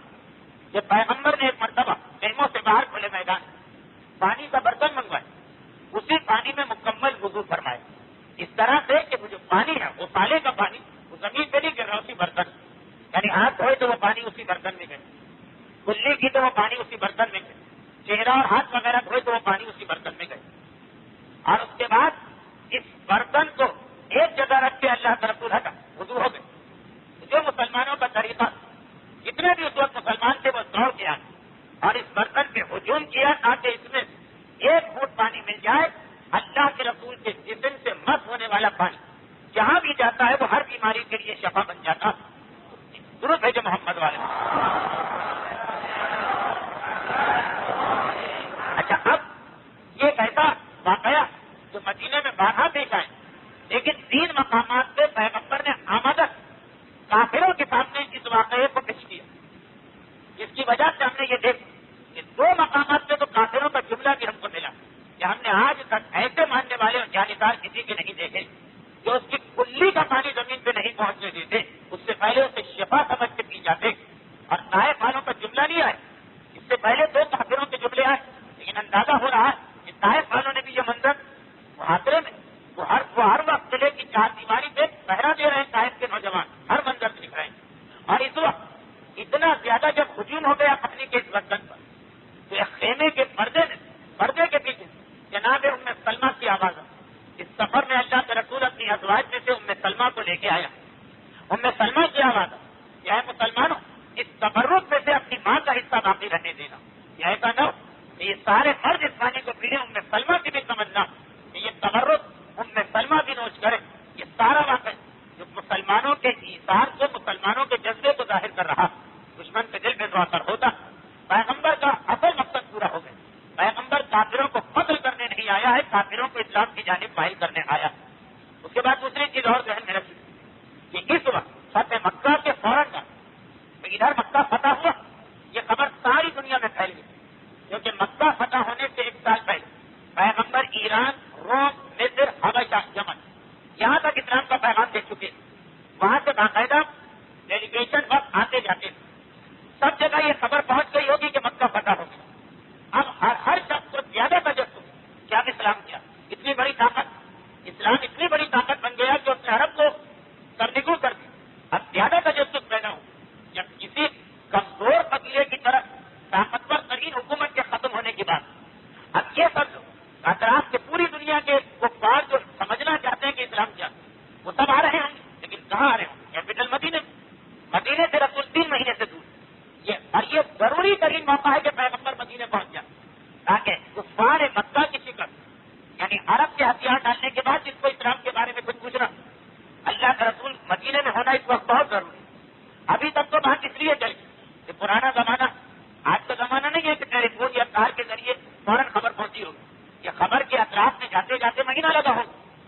کہ پیغمبر نے ایک مرتبہ خیموں سے باہر کھلے میدان پانی کا برتن منگوائے, اسی پانی میں مکمل وضو فرمائے, اس طرح سے کہ وہ جو پانی ہے وہ سالے کا پانی وہ زمین پہ نہیں گر رہا, اسی برتن, یعنی ہاتھ دھوئے تو وہ پانی اسی برتن میں گئے, کلی کی تو وہ پانی اسی برتن میں گئے, چہرہ اور ہاتھ وغیرہ دھوئے تو وہ پانی اسی برتن میں گئے. اور اس کے بعد اس برتن کو ایک جگہ رکھ کے اللہ کا رسول ہٹا, وضو ہو گئے. جو مسلمانوں کا طریقہ, جتنے بھی اس وقت مسلمان تھے وہ دوڑ کے آئے اور اس برتن پہ ہجوم کیا تاکہ اس میں 1 فوٹ پانی مل جائے. اللہ کے رسول کے جسم سے مس ہونے والا پانی جہاں بھی جاتا ہے وہ ہر بیماری کے لیے شفا بن جاتا. درود بھیجو محمد والے. اچھا, اب یہ ایسا واقعہ جو مدینے میں بارہا پیش آئے، لیکن 3 مقامات پہ پیغمبر نے آمدن کافروں کے سامنے اس واقعے کو پیش کیا، جس کی وجہ سے ہم نے یہ دیکھا کہ 2 مقامات پہ تو کافروں کا جملہ بھی ہم کو ملا کہ ہم نے آج تک ایسے ماننے والے اور جانبدار کسی کے نہیں دیکھے جو اس کی کلی کا پانی زمین پہ نہیں پہنچنے دیتے، اس سے پہلے اسے شفا سمجھ کے پی جاتے، اور طائف والوں کا جملہ نہیں آئے، اس سے پہلے 2 کافروں کے جملے آئے، لیکن اندازہ ہو رہا ہے کہ طائف والوں نے بھی یہ منظر محاصرے میں وہ ہر وقت قلعے کی 4 دیواری پہ پہرا دے رہے ہیں، طائف کے نوجوان ہر منظر دکھ رہے ہیں، اور اس وقت اتنا زیادہ جب ہجوم ہو گیا پانی کے اس وطن پر تو ایک خیمے کے پردے کے پیچھے جناب ام سلمہ کی آواز ہے۔ اس سفر میں اللہ کے رسول اپنی ازواج میں سے ام سلمہ کو لے کے آیا، ام سلمہ کی آواز ہے کہ اے مسلمانوں، اس تبرک میں سے اپنی ماں کا حصہ باقی رہنے دینا، یہ ایسا نہ ہو کہ یہ سارے مرد اس پانی کو پیڑے، ام سلمہ کی بھی سمجھنا کہ یہ تبرک ام سلمہ بھی نوش کرے۔ یہ سارا واقعہ جو مسلمانوں کے ایثار کو، مسلمانوں کے جذبے کو ظاہر کر رہا، دشمن کے دل میں تو اثر ہوتا، پیغمبر کا اصل مقصد پورا ہو گیا۔ پیغمبر کافروں کو قتل کرنے نہیں آیا ہے، کافروں کو اسلام کی جانب مائل کرنے آیا۔ اس کے بعد دوسری چیز اور ذہن میں رکھی کہ اس وقت فتح مکہ کے فوراً کا ادھر مکہ فتح ہوا، یہ خبر ساری دنیا میں پھیل گئی، کیونکہ مکہ فتح ہونے سے 1 سال پہلے پیغمبر ایران، روم، مصر، حبشہ، یمن یہاں تک اسلام کا پیغام دے چکے، وہاں سے باقاعدہ ڈیلیگیشن وقت آتے جاتے، سب جگہ یہ خبر پہنچ گئی ہوگی کہ مکہ فتح ہو گیا۔ اب ہر شخص کو زیادہ تجسس کیا اسلام کیا، اتنی بڑی طاقت، اسلام اتنی بڑی طاقت بن گیا کہ اس نے عرب کو سرنگو کر دی۔ اب زیادہ تجسس پیدا ہو جب کسی کمزور قبیلے کی طرف طاقتور ترین حکومت کے ختم ہونے کی بات، اب یہ سب لوگ اطراف کے پوری دنیا کے کفار جو سمجھنا چاہتے ہیں کہ اسلام کیا، وہ سب آ رہے ہوں گے، لیکن کہاں آ رہے ہوں؟ کیپٹل مدینے سے رسول 3 مہینے سے دور، اور یہ ضروری ترین موقع ہے کہ پیغمبر مدینے پہنچ جائے تاکہ کفار مکہ کی شکست، یعنی عرب کے ہتھیار ڈالنے کے بعد جس کو اسلام کے بارے میں کچھ پوچھنا، اللہ کا رسول مدینے میں ہونا اس وقت بہت ضروری ہے۔ ابھی تک تو بات اس لیے چلی کہ پرانا زمانہ، آج کا زمانہ نہیں ہے کہ ٹیلی فون یا تار کے ذریعے فوراً خبر پہنچی ہوگی، یہ خبر کے اطراف میں جاتے جاتے مہینہ لگا ہو،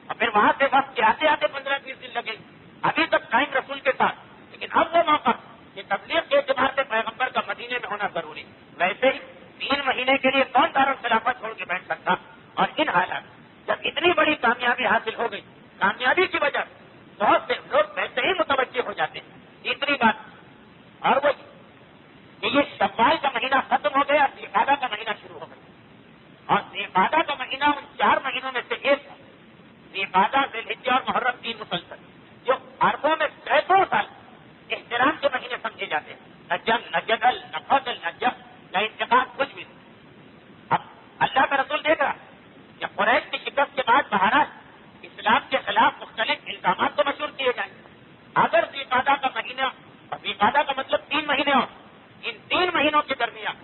اور پھر وہاں سے وقت کے آتے آتے 15-20 دن لگے، ابھی تک ٹائم رسول کے ساتھ، لیکن اب وہ موقع کہ تبلیغ کے اعتبار سے پیغمبر کا مدینے میں ہونا ضروری۔ ویسے ہی 3 مہینے کے لیے کون دارالخلافت چھوڑ کے بیٹھ سکتا، اور ان حالات جب اتنی بڑی کامیابی حاصل ہو گئی، کامیابی کی وجہ بہت سے لوگ ویسے ہی متوجہ ہو جاتے ہیں۔ تیسری بات اور وہ کہ یہ شوال کا مہینہ ختم ہو گیا، ذوالقعدہ کا مہینہ شروع ہو گیا، اور ذوالقعدہ کا مہینہ ان 4 مہینوں میں سے ایک ہے، ذوالقعدہ، ذوالحجہ اور محرم 3 مسلسل، جو عربوں میں سینکڑوں سال احترام کے مہینے سمجھے جاتے ہیں، نہ جنگ، نہ جدل، نہ قتل، نہ جنگ، نہ انتقام، کچھ بھی نہیں۔ اب اللہ کا رسول دیکھ رہا کہ قریش کی شکست کے بعد مہاراشٹر اسلام کے خلاف مختلف الزامات تو مشہور کیے جائیں، اگر ذوالقعدہ کا مہینہ، ذوالقعدہ کا مطلب 3 مہینے ہو، ان 3 مہینوں کے درمیان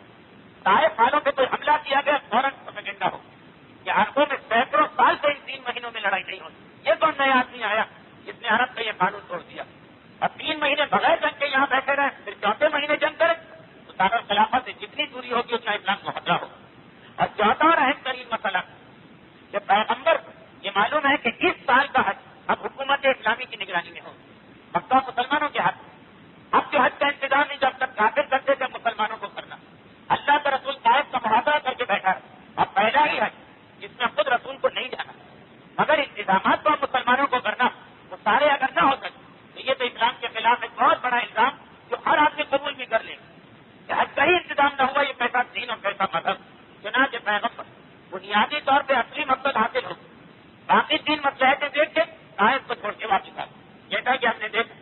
طائف والوں پہ کوئی حملہ کیا گیا، فوراً پروپیگنڈا ہو کہ عربوں میں سینکڑوں سال سے ان 3 مہینوں میں لڑائی نہیں ہوتی، یہ کون نیا آدمی آیا جس نے عرب کا یہ قانون توڑ دیا، اور 3 مہینے بغیر جنگ کے یہاں بیٹھے رہے، پھر 4تھے مہینے جنگ کرے تو دارالخلافت سے جتنی دوری ہوگی اتنا اسلام کو خطرہ ہوگا۔ اور 4تھا اور اہم ترین مسئلہ کہ پیغمبر یہ معلوم ہے کہ اس سال کا حج اب حکومت اسلامی کی نگرانی میں ہوگا، مکہ مسلمانوں کے ہاتھ میں، اب جو حج کا انتظام نہیں جب تک کافر کرتے تھے مسلمانوں کو کرنا، اللہ کا رسول طائف کا محاصرہ کر کے بیٹھا ہے، اور پہلا ہی حج جس میں خود رسول کو نہیں جانا، مگر انتظامات کو مسلمانوں کو کرنا، وہ سارے اگر نہ ہو سکے تو یہ تو اسلام کے خلاف ایک بہت بڑا الزام جو ہر آدمی قبول بھی کر لے گا کہ حج کا ہی انتظام نہ ہوا، یہ کیسا دین اور کیسا مذہب۔ چنانچہ پیغمبر بنیادی طور پہ اصلی مقصد حاصل ہو، باقی 3 مصلحتیں دیکھ کے طائف کو چھوڑ کے واپس آ گئے، جیسا کہ ہم نے دیکھا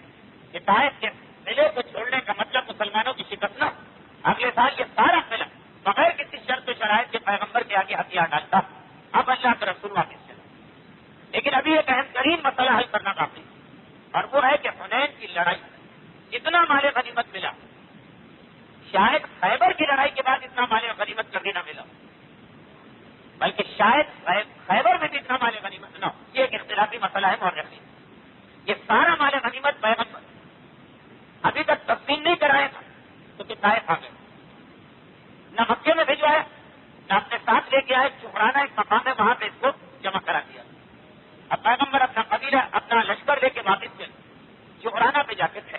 کہ طائف کے قلعے کو چھوڑنے کا مطلب مسلمانوں کی شکست نہ، اگلے سال یہ سارا قلعہ بغیر کسی شرط و شرائط کے پیغمبر کے آگے ہتھیار ڈالتا، اب اللہ کا رسول واپس چلا۔ لیکن ابھی ایک اہم ترین مسئلہ حل کرنا باقی، اور وہ ہے کہ حنین کی لڑائی اتنا مال غنیمت ملا، شاید خیبر کی لڑائی کے بعد اتنا مال غنیمت کبھی نہ ملا، بلکہ شاید خیبر میں بھی اتنا مال غنیمت نہ ہو، یہ ایک اختلافی مسئلہ ہے مورخین۔ یہ سارا مال غنیمت پیغمبر ابھی تک تقسیم نہیں کرایا تھا تو طائف آ گئے، نہ مکے میں بھیجوایا، نہ اپنے ساتھ لے کے آئے، شکرانہ ایک مقام ہے وہاں پہ اس کو جمع کرا دیا. اب پیغمبر اپنا قبیلہ اپنا لشکر لے کے واپس گئے, جعرانہ پہ جا کے تھے,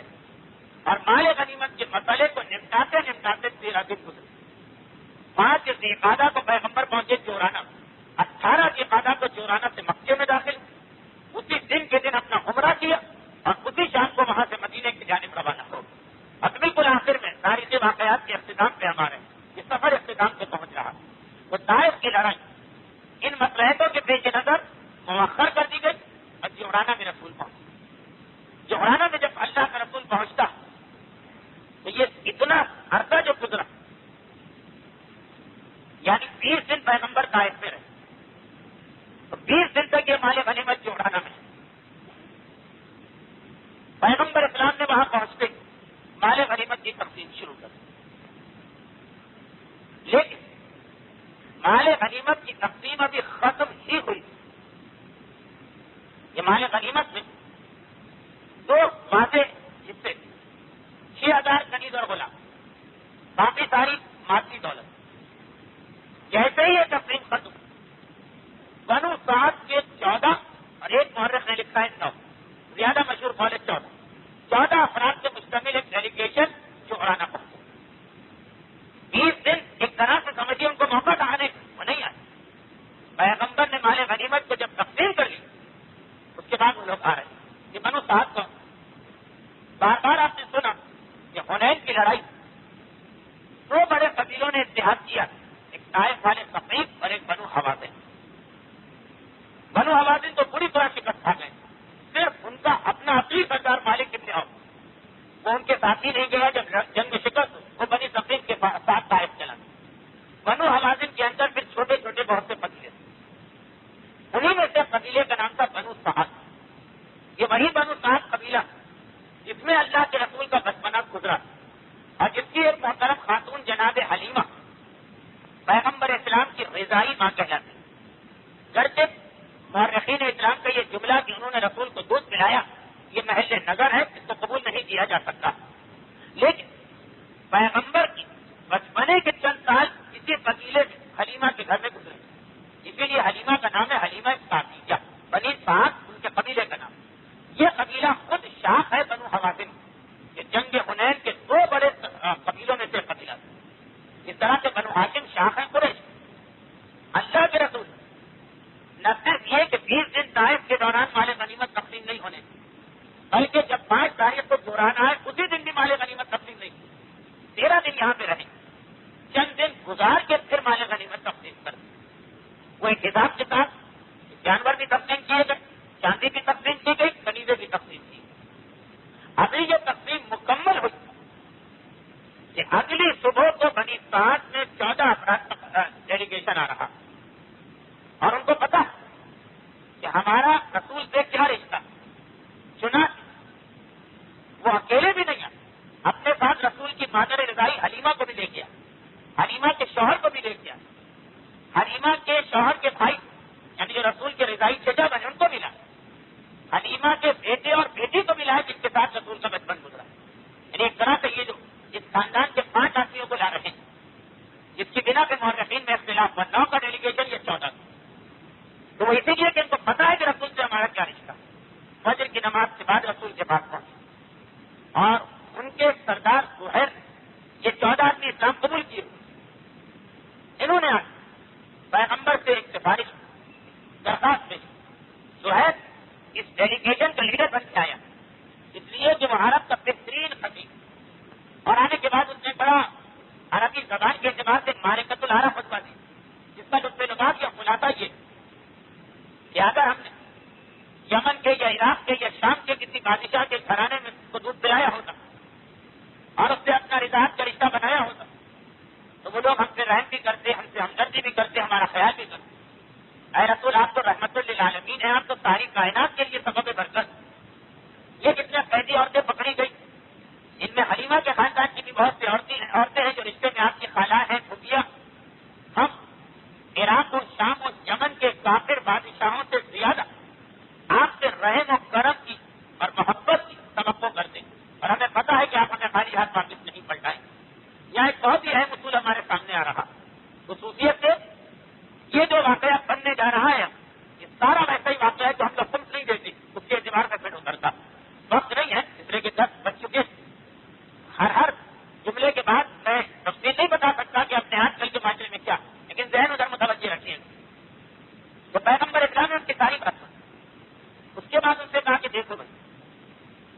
اور مال غنیمت کے مسئلے کو نمٹاتے نمٹاتے 13 دن گزرے. 5 ذوالقعدہ کو پیغمبر پہنچے جعرانہ, 18 ذوالقعدہ کو جعرانہ سے مکے میں داخل, اسی دن کے دن اپنا عمرہ کیا, اور اسی شام کو وہاں سے مدینے کی جانب روانہ ہو. اب بالکل آخر میں تاریخی واقعات کے اختتام پہ ہمارے یہ سفر اختتام سے پہنچ رہا. وہ طائف کی لڑائی ان مصلحتوں کے پیش نظر مؤخر کر دی گئی, اور جعرانہ میں رسول پہنچے. جعرانہ میں جب اللہ کا رسول پہنچتا تو یہ اتنا عرصہ جو گزرا, یعنی 20 دن پیغمبر طائف میں رہے, تو 20 دن تک یہ مال غنیمت جعرانہ میں. پیغمبر اسلام نے وہاں پہنچتے مال غنیمت کی تقسیم شروع کر دی, لیکن مال غنیمت کی تقسیم ابھی ختم ہی ہوئی. یہ مال غنیمت میں 2 واضح حصے, 6000 کنیز اور غلام, باقی ساری مادی دولت. جیسے ہی یہ تقسیم ختم, بنو سعد کے 14 اور ایک مورخ نے لکھا ہے 9, زیادہ مشہور قول 14 افراد سے مشتمل ایک ڈیلیگیشن جعرانہ پہنچے. 20 دن ایک طرح سے سمجھیے ان کو موقع تھا آنے کا, وہ نہیں آئے. پیغمبر نے مال غنیمت کو جب تقسیم کر لی, اس کے بعد وہ لوگ آ رہے ہیں. یہ بنو سعد کو بار بار آپ نے سنا کہ حنین کی لڑائی 2 بڑے قبیلوں نے اتحاد کیا, ایک طائف والے ثقیف اور ایک بنو حوازن. بنو حوازن تو پوری طرح شکست کھا گئے, صرف ان کا اپنا اپنی سردار مالک ابن عوف وہ ان کے ساتھی نہیں گیا. جب جنگ میں شکست وہ بنی ثقیف کے ساتھ طائف چلا. بنو حوازن کے اندر پھر چھوٹے چھوٹے بہت سے قبیلے, انہیں میں سے قبیلے کا نام تھا بنو سعد. یہ وہی بنو سعد قبیلہ جس میں اللہ کے رسول کا بچپنا گزرا, اور جس کی ایک محترم خاتون جناب حلیمہ پیغمبر اسلام کی غذائی ماں کہلاتی. گرچہ مورخین اسلام کا یہ جملہ کہ انہوں نے رسول کو دودھ پلایا یہ محل نظر ہے, اس کو قبول نہیں کیا جا سکتا, لیکن پیغمبر کی بچپنے کے چند سال اسی قبیلے میں حلیمہ کے گھر میں گزرے, اسی لیے حلیمہ کا نام ہے حلیمہ سعدیہ. بنی سعد ان کے قبیلے کا نام. یہ قبیلہ خود شاخ ہے بنو حوازن, کہ جنگ حنین کے 2 بڑے قبیلوں میں سے قبیلہ. اس طرح سے بنو ہاشم شاخ ہے قریش. اللہ کے رسول نہ صرف یہ کہ 20 دن طائف کے دوران مال غنیمت تقسیم نہیں ہونے, بلکہ جب 5 تاریخ کو جعرانہ ہے اسی دن بھی مال غنیمت تقسیم نہیں, 13 دن یہاں پہ رہے, چند دن گزار کے پھر مال غنیمت تقسیم کر دی. وہ ایک حساب کے ساتھ جانور بھی تقسیم کیے گئے, چاندی بھی تقسیم کی گئی, کنیزیں بھی تقسیم کی. ابھی یہ تقسیم مکمل ہوئی کہ اگلی صبح کو بنی سعد میں 14 افراد کا ڈیلیگیشن آ رہا, اور ان کو پتا کہ ہمارا رسول سے کیا رشتہ. چنا وہ اکیلے بھی نہیں آئے, اپنے ساتھ رسول کی مادر رضائی حلیمہ کو بھی لے گیا, حلیمہ کے شوہر کو بھی لے گیا, حلیمہ کے شوہر کے بھائی یعنی جو رسول کے رضائی چچا بنے ان کو ملا, حلیمہ کے بیٹے اور بیٹی کو ملا جس کے ساتھ رسول کا بچپن گزرا. یعنی ایک طرح سے یہ جو اس خاندان کے 5 آدمیوں کو لا رہے ہیں, جس کی بنا پہ مورخین میں اختلاف 9 کا ڈیلیگیشن یہ 14 کا. تو وہ اسی لیے کہ ان کو پتا ہے کہ رسول سے ہمارا کیا رشتہ. فجر کی نماز کے بعد رسول کے پاس پہنچے, اور ان کے سردار زہیر یہ 14 آدمی اسلام قبول کیے. انہوں نے پیغمبر سے ایک سفارش درخواست بھیجی, زہیر اس ڈیلیگیشن کا لیڈر بن کے آیا, اس لیے کہ وہ عرب کا بہترین خطیب, اور آنے کے بعد اس نے بڑا عربی زبان کے اعتبار سے معرکۃ العرب خطبہ دی, جس کا لطف نبات یا خلاصہ یہ کہ اگر ہم نے یمن کے یا عراق کے یا شام کے کسی بادشاہ کے گھرانے میں اس کو دودھ پلایا ہوتا اور اس سے اپنا رضاعت کا رشتہ بنایا ہوتا تو وہ لوگ ہم سے رحم بھی کرتے, ہم سے ہمدردی بھی کرتے, ہمارا خیال بھی کرتے. اے رسول آپ تو رحمت للعالمین ہیں, آپ تو ساری کائنات کے لیے سبب برکت. یہ کتنے قیدی عورتیں پکڑی گئی, ان میں حلیمہ کے خاندان کی بھی بہت سی عورتیں ہیں جو رشتے میں آپ کی خالہ ہیں, پھوپھیاں. ہم عراق اور شام اور یمن کے کافر بادشاہوں سے زیادہ آپ سے رحم و کرم کی اور محبت کی توقع کرتے ہیں, اور ہمیں پتا ہے کہ آپ ہمیں خالی ہاتھ واپس نہیں پلٹائیں. یہاں ایک بہت ہی اہم اصول ہمارے سامنے آ رہا. خصوصیت سے یہ جو واقعہ بننے جا رہا ہے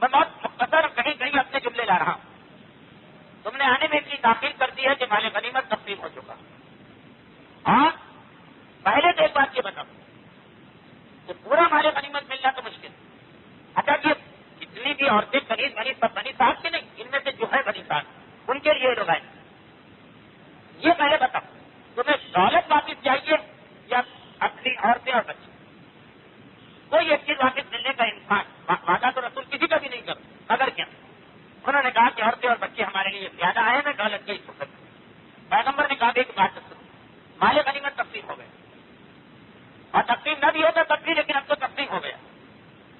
میں بہت مختصر کہیں کہیں اپنے جملے لا رہا ہوں. تم نے آنے میں اتنی تاخیر کر دی ہے کہ مال غنیمت تقسیم ہو چکا. اور پہلے تو ایک بات یہ بتاؤ کہ پورا مال غنیمت ملنا تو مشکل. اچھا کہ جتنی بھی عورتیں قریب غریب سب بنی صاحب کے نہیں, ان میں سے جو ہے بنی صاحب ان کے لیے لوگ آئے. یہ پہلے بتاؤ تمہیں دولت واپس چاہیے یا اپنی عورتیں اور بچے؟ کوئی ایک چیز واپس ملنے کا انسان وعدہ تو رسول کسی کا بھی نہیں کرو. اگر کیا انہوں نے کہا کہ عورتیں اور بچے ہمارے لیے زیادہ آئے ہیں, دولت کی سکت. پیغمبر نے کہا ایک بات سنو, مال غنیمت تقسیم ہو گئے اور تقسیم نہ بھی ہوتا تب بھی, لیکن اب تو تقسیم ہو گیا.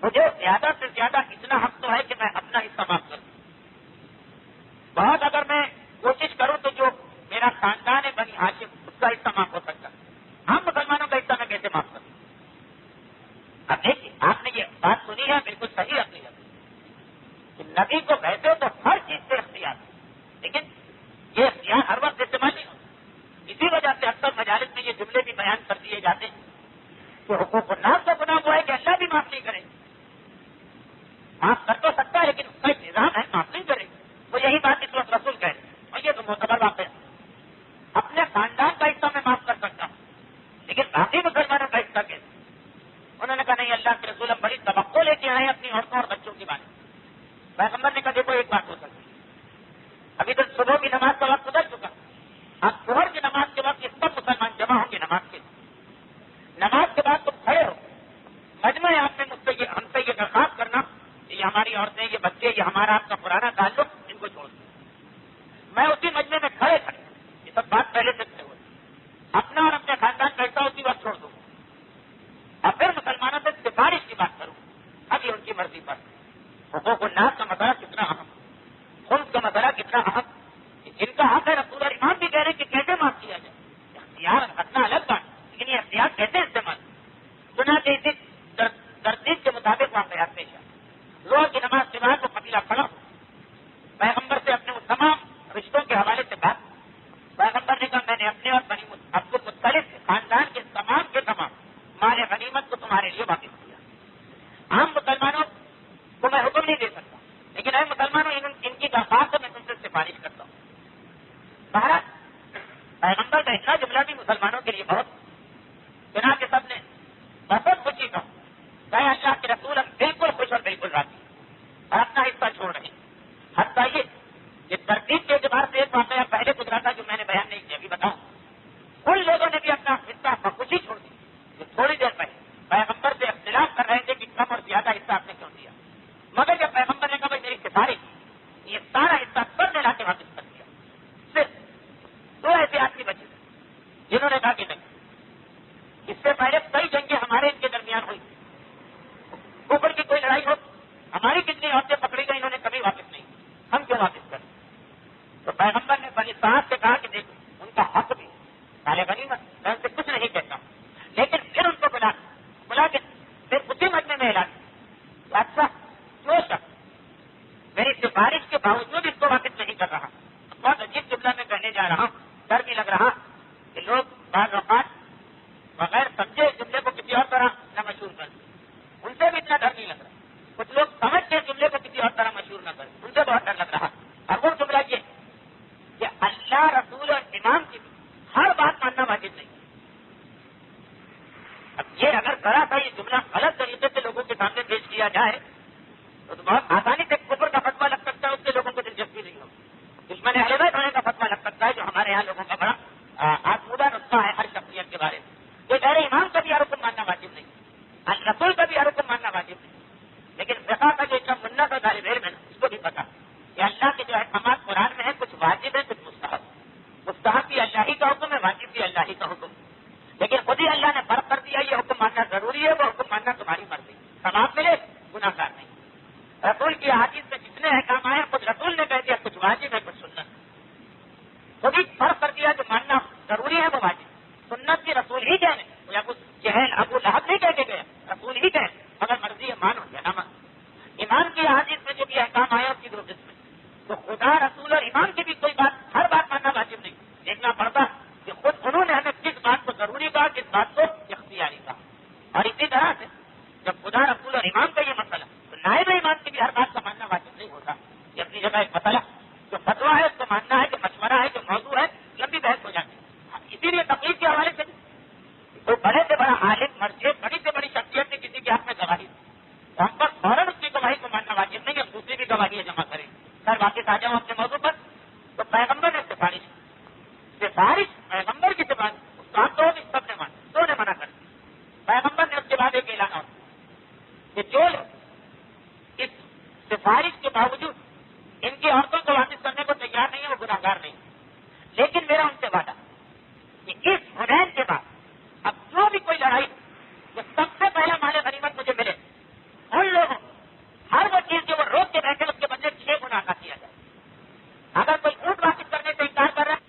مجھے زیادہ سے زیادہ اتنا حق تو ہے کہ میں اپنا حصہ معاف کروں. بہت اگر میں کوشش کروں تو جو میرا خاندان ہے بنی ہاشم اس کا حصہ معاف ہو سکتا. ہم مسلمانوں کا حصہ میں کیسے معاف کروں؟ اب دیکھیے, آپ نے یہ بات سنی ہے بالکل صحیح اپنی جگہ کہ نبی کو ویسے تو ہر چیز سے اختیار ہے, لیکن یہ اختیار ہر وقت استعمال نہیں ہوتا. اسی وجہ سے اکثر مجالس میں یہ جملے بھی بیان کر دیے جاتے ہیں کہ حقوق الناس کا گناہ ہوا ہے کہ اللہ بھی معاف نہیں کرے. معاف کر تو سکتا ہے لیکن اس کا ایک نظام ہے, معاف نہیں کرے. وہ یہی بات اس وقت رسول کہہ رہے ہیں اور یہ تو معتبر واقعہ ہے. اپنے خاندان کا حصہ میں معاف کر سکتا ہوں, لیکن باقی مسلمانوں کا حصہ کیسے؟ انہوں نے کہا نہیں, اللہ کے رسول ہم بڑی توقع لے کے آئے اپنی عورتوں اور بچوں کی بات. پیغمبر نے کہا دیکھو ایک بات ہو سکتی ہے, ابھی تو صبح کی نماز کا وقت گزر چکا. اب ظہر کی نماز کے وقت یہ سب مسلمان جمع ہوں گے نماز کے. نماز کے بعد تم کھڑے ہو, مجمع آپ نے مجھ سے ہم سے یہ درخواست کرنا کہ یہ ہماری عورتیں, یہ بچے, یہ ہمارا آپ کا پرانا تعلق, ان کو چھوڑ دیں. میں اسی مجمع میں کھڑے یہ سب بات پہلے سے ہوئے, اپنا اور اپنے خاندان کا حصہ اسی وقت چھوڑ دوں اور پھر مسلمانوں سے سفارش کی بات کروں. اب یہ ان کی مرضی پر. حقوق الناس کا مسئلہ کتنا اہم, خلق کا مسئلہ کتنا اہم, جن کا حق ہے رسول اور امام بھی کہہ رہے ہیں کہ کیسے معاف کیا جائے. اختیار رکھنا الگ بات, لیکن یہ اختیار کیسے استعمال چنانچہ اسی ترتیب کے مطابق واقعات پیش آئے. ظہر کی نماز کے بعد وہ قبیلہ کھڑا ہو, پیغمبر سے اپنے ان تمام رشتوں کے حوالے سے بات. پیغمبر نے کہا میں نے اپنے اور بنی عبد المطلب خاندان کے تمام مال غنیمت کو تمہارے لیے واپس کیا. عام مسلمانوں کو میں حکم نہیں دے سکتا, لیکن اے مسلمانوں ان کی درخواست میں تم سے سفارش کرتا ہوں. بہرحال پیغمبر کا اتنا جملہ بھی مسلمانوں کے لیے بہت, چنانچہ سب نے بہت خوشی کا کہ اللہ کے رسول ہم بالکل خوش اور بالکل راضی اور اپنا حصہ چھوڑ رہے ہیں. حتیٰ یہ ترتیب کے اعتبار سے ایک واقعہ پہلے گزرا تھا جو میں نے بیان نہیں کیا, ابھی بتاؤں. ان لوگوں نے بھی اپنا حصہ بخوشی چھوڑ دی جو تھوڑی دیر پہلے پیغمبر سے اختلاف کر رہے تھے کہ کم اور زیادہ حصہ آپ نے کیوں دیا. مگر جب پیغمبر نے کہا بھائی میری سفارش, یہ سارا حصہ سب نے لا کے واپس کر دیا. صرف 2 ایسے آدمی بچے جنہوں نے کہا کہ نہیں. اس سے پہلے کئی جنگیں ہمارے ان کے درمیان ہوئی, اوپر کی کوئی لڑائی ہو, ہماری کتنی عورتیں پکڑی گئی, انہوں نے کبھی واپس نہیں, ہم کیوں واپس کریں. تو پیغمبر نے بنی صاحب سے کہا کہ دیکھو ان کا حق بھی مال غنیمت, میں ان سے کچھ نہیں کہتا ہوں, لیکن پھر ان کو بلا کے پھر اسی مجمع میں اعلان کیا اچھا جو شخص میری سفارش کے باوجود اس کو واپس نہیں کر رہا. بہت عجیب جملہ میں کہنے جا رہا ہوں, ڈر بھی لگ رہا کہ لوگ بعض اوقات بغیر سمجھے اس جملے کو کسی اور طرح نہ مشہور کر دیں. ان سے بھی اتنا ڈر نہیں لگ رہا. کچھ لوگ سمجھ کے جملے کو کسی اور طرح مشہور نہ کریں, ان سے بہت ڈر لگ رہا. اور وہ جملہ یہ کہ اللہ رسول اور امام کی ہر بات ماننا واجب نہیں. اب یہ اگر کرا تھا یہ جملہ غلط طریقے سے لوگوں کے سامنے پیش کیا جائے تو بہت آسانی سے کفر کا فتویٰ لگ سکتا ہے, اس سے لوگوں کو دلچسپی نہیں ہوگی. دشمن اہل بیت ہونے کا فتویٰ لگ سکتا ہے جو ہمارے یہاں لوگوں کا بڑا آسودہ نسخہ ہے ہر شخصیت کے بارے میں. یہ غیر امام کا بھی حکم ماننا واجب نہیں, رسول کا بھی حکم ماننا واجب نہیں. لیکن فقہ کا جو اتنا منت اور طالب علم ہے اس کو بھی پتا کہ اللہ کے جو احکامات قرآن میں ہیں کچھ واجب ہے کچھ مستحب. مستحب بھی اللہ ہی کا حکم ہے, واجب بھی اللہ ہی کا حکم ہے. لیکن خود ہی اللہ نے فرق کر دیا, یہ حکم ماننا ضروری ہے, وہ حکم ماننا تمہاری مرضی, ثواب ملے گناہ گار نہیں. رسول کی حدیث میں جتنے احکام آئے خود رسول نے کہہ دیا کچھ واجب ہے کچھ سنت. خود ہی فرق کر دیا جو ماننا ضروری ہے وہ واجب, سنت کی رسول ہی کہنے, یا کچھ جہل ابو لہب نہیں کہہ کے گئے, رسول ہی کہنے, مگر مرضی ہے مانو یا نہ مانو. ایمان کی حدیث میں جو بھی احکام آیا اس کی 2 قسمیں, تو خدا رسول اور ایمان کی بھی کوئی بات ہر بات ماننا واجب نہیں. دیکھنا پڑتا کہ خود انہوں نے ہمیں کس بات کو ضروری کہا کس بات کو اختیاری کہا. اور اسی طرح سے جب خدا رسول اور ایمان کا یہ مسئلہ تو نائب ایمان کی بھی ہر بات کا ماننا واجب نہیں ہوتا. یہ اپنی جگہ ایک مسئلہ جو فتوا ہے اس کو ماننا ہے کہ مشورہ ہے جو موضوع ہے لمبی بحث ہو جاتی ہے. اسی لیے تقلید کے حوالے سے کوئی بڑے سے بڑا عالم مرجع بڑی سے بڑی شخصیت نے کسی کے حق میں گواہی تو ہم پر فوراً اس کی گواہی کو ماننا واجب نہیں ہے. دوسری بھی گواہی جمع کریں. سر واپس آ جاؤں اپنے موضوع پر. تو پیغمبر نے سفارش پیغمبر کی زبان استاد تو بھی سب نے مانا, دو نے منع کر دیا. پیغمبر نے اس کے بعد ایک اعلان اور کہ جو اس سفارش کے باوجود ان کی عورتوں کو واپس کرنے کو تیار نہیں ہے وہ گناہگار نہیں. لیکن میرا ان سے وعدہ کہ اس حنین کے بعد اب جو بھی کوئی لڑائی جو سب سے پہلا مال غنیمت مجھے ملے ان لوگوں ہر وہ چیز جو وہ روک کے بیٹھے اس کے بدلے 6 گنا کا کیا جائے. اگر کوئی اونٹ واپس کرنے سے انکار کر رہا ہے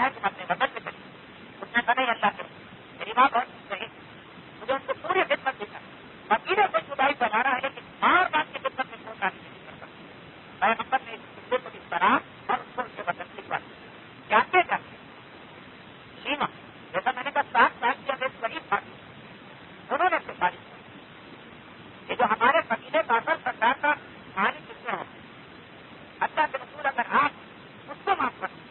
ہے کہ اپنے وطن میں چلی. اس نے کہا نہیں اللہ کے میری ماں بہت صحیح مجھے ان کو پوری خدمت دینا مدینے سے جدائی بنانا ہے لیکن بار بار کی خدمت میں چھوٹا نہیں کر سکتا. پیغمبر نے اس بچے کو اس طرح اور اس کو اس کے وطن کی بات جانتے جانتے سیما جیسا میں نے کہا 7 سال کی اندر قریب تھا انہوں نے سفارش کی کہ جو ہمارے قبیلے کا اثر سرکار کا کہانی کس میں ہو اللہ کے رسول اگر آپ اس کو معاف کر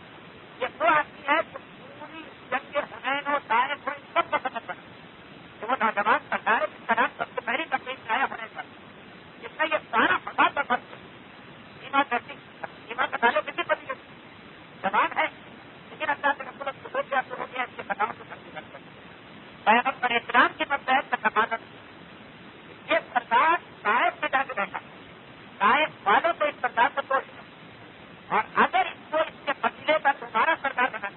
یہ وہ آدمی ہے جو پوری جنگ حنین اور طائف کو ان سب کو سمجھ بنا کہ وہ نوجوان سردار جس طرح سب سے پہلی تقریب آیا ہونے پر جس میں یہ سارا فساد کا فرق ہے. سیما کہتی سیما کا تعلق کسی پتی زبان ہے لیکن اللہ کے رسول کو ہو گیا تو ہو گیا اس کے قدموں کو سمجھ کرتے پیغمبر اسلام کی متحد کا کمانا یہ سردار طائف میں جا کے بیٹھا طائف والوں کو اس سردار کو توڑ دیا اور اگر اس کو اس کے قبیلے کا دوبارہ سردار بنا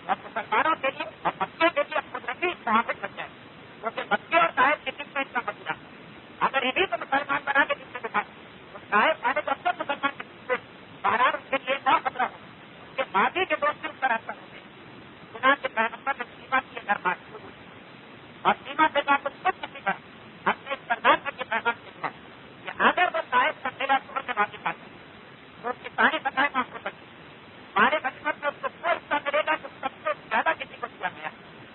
اور مسلمانوں کے لیے اور مکے کے لیے قدرتی محافظ بن جائے کیونکہ مکے اور طائف کے بیچ میں اس کا مسئلہ اگر انہیں کو مسلمان بنا کے جس سے دکھا تو طائف والے کو اکثر مسلمان کے بیچ میں بہرحال اس کے لیے نہ خطرہ ہو اس کے ماضی کے دوست اس کا راستہ ہوتے ہیں. چنانچہ پیغمبر نے سیما کی گھر بات شروع اور سیما سے کہا کچھ سب کسی کا اپنے اس سردار پر یہ پیغام سکھا کہ اگر وہ طائف کا میرا چھوڑ کے واپس آتے تو اس کی ساری بتائیں آپ کو سکتی ہمارے غنیمت میں اس کو وہ حصہ ملے گا جو سب سے زیادہ کسی کو دیا گیا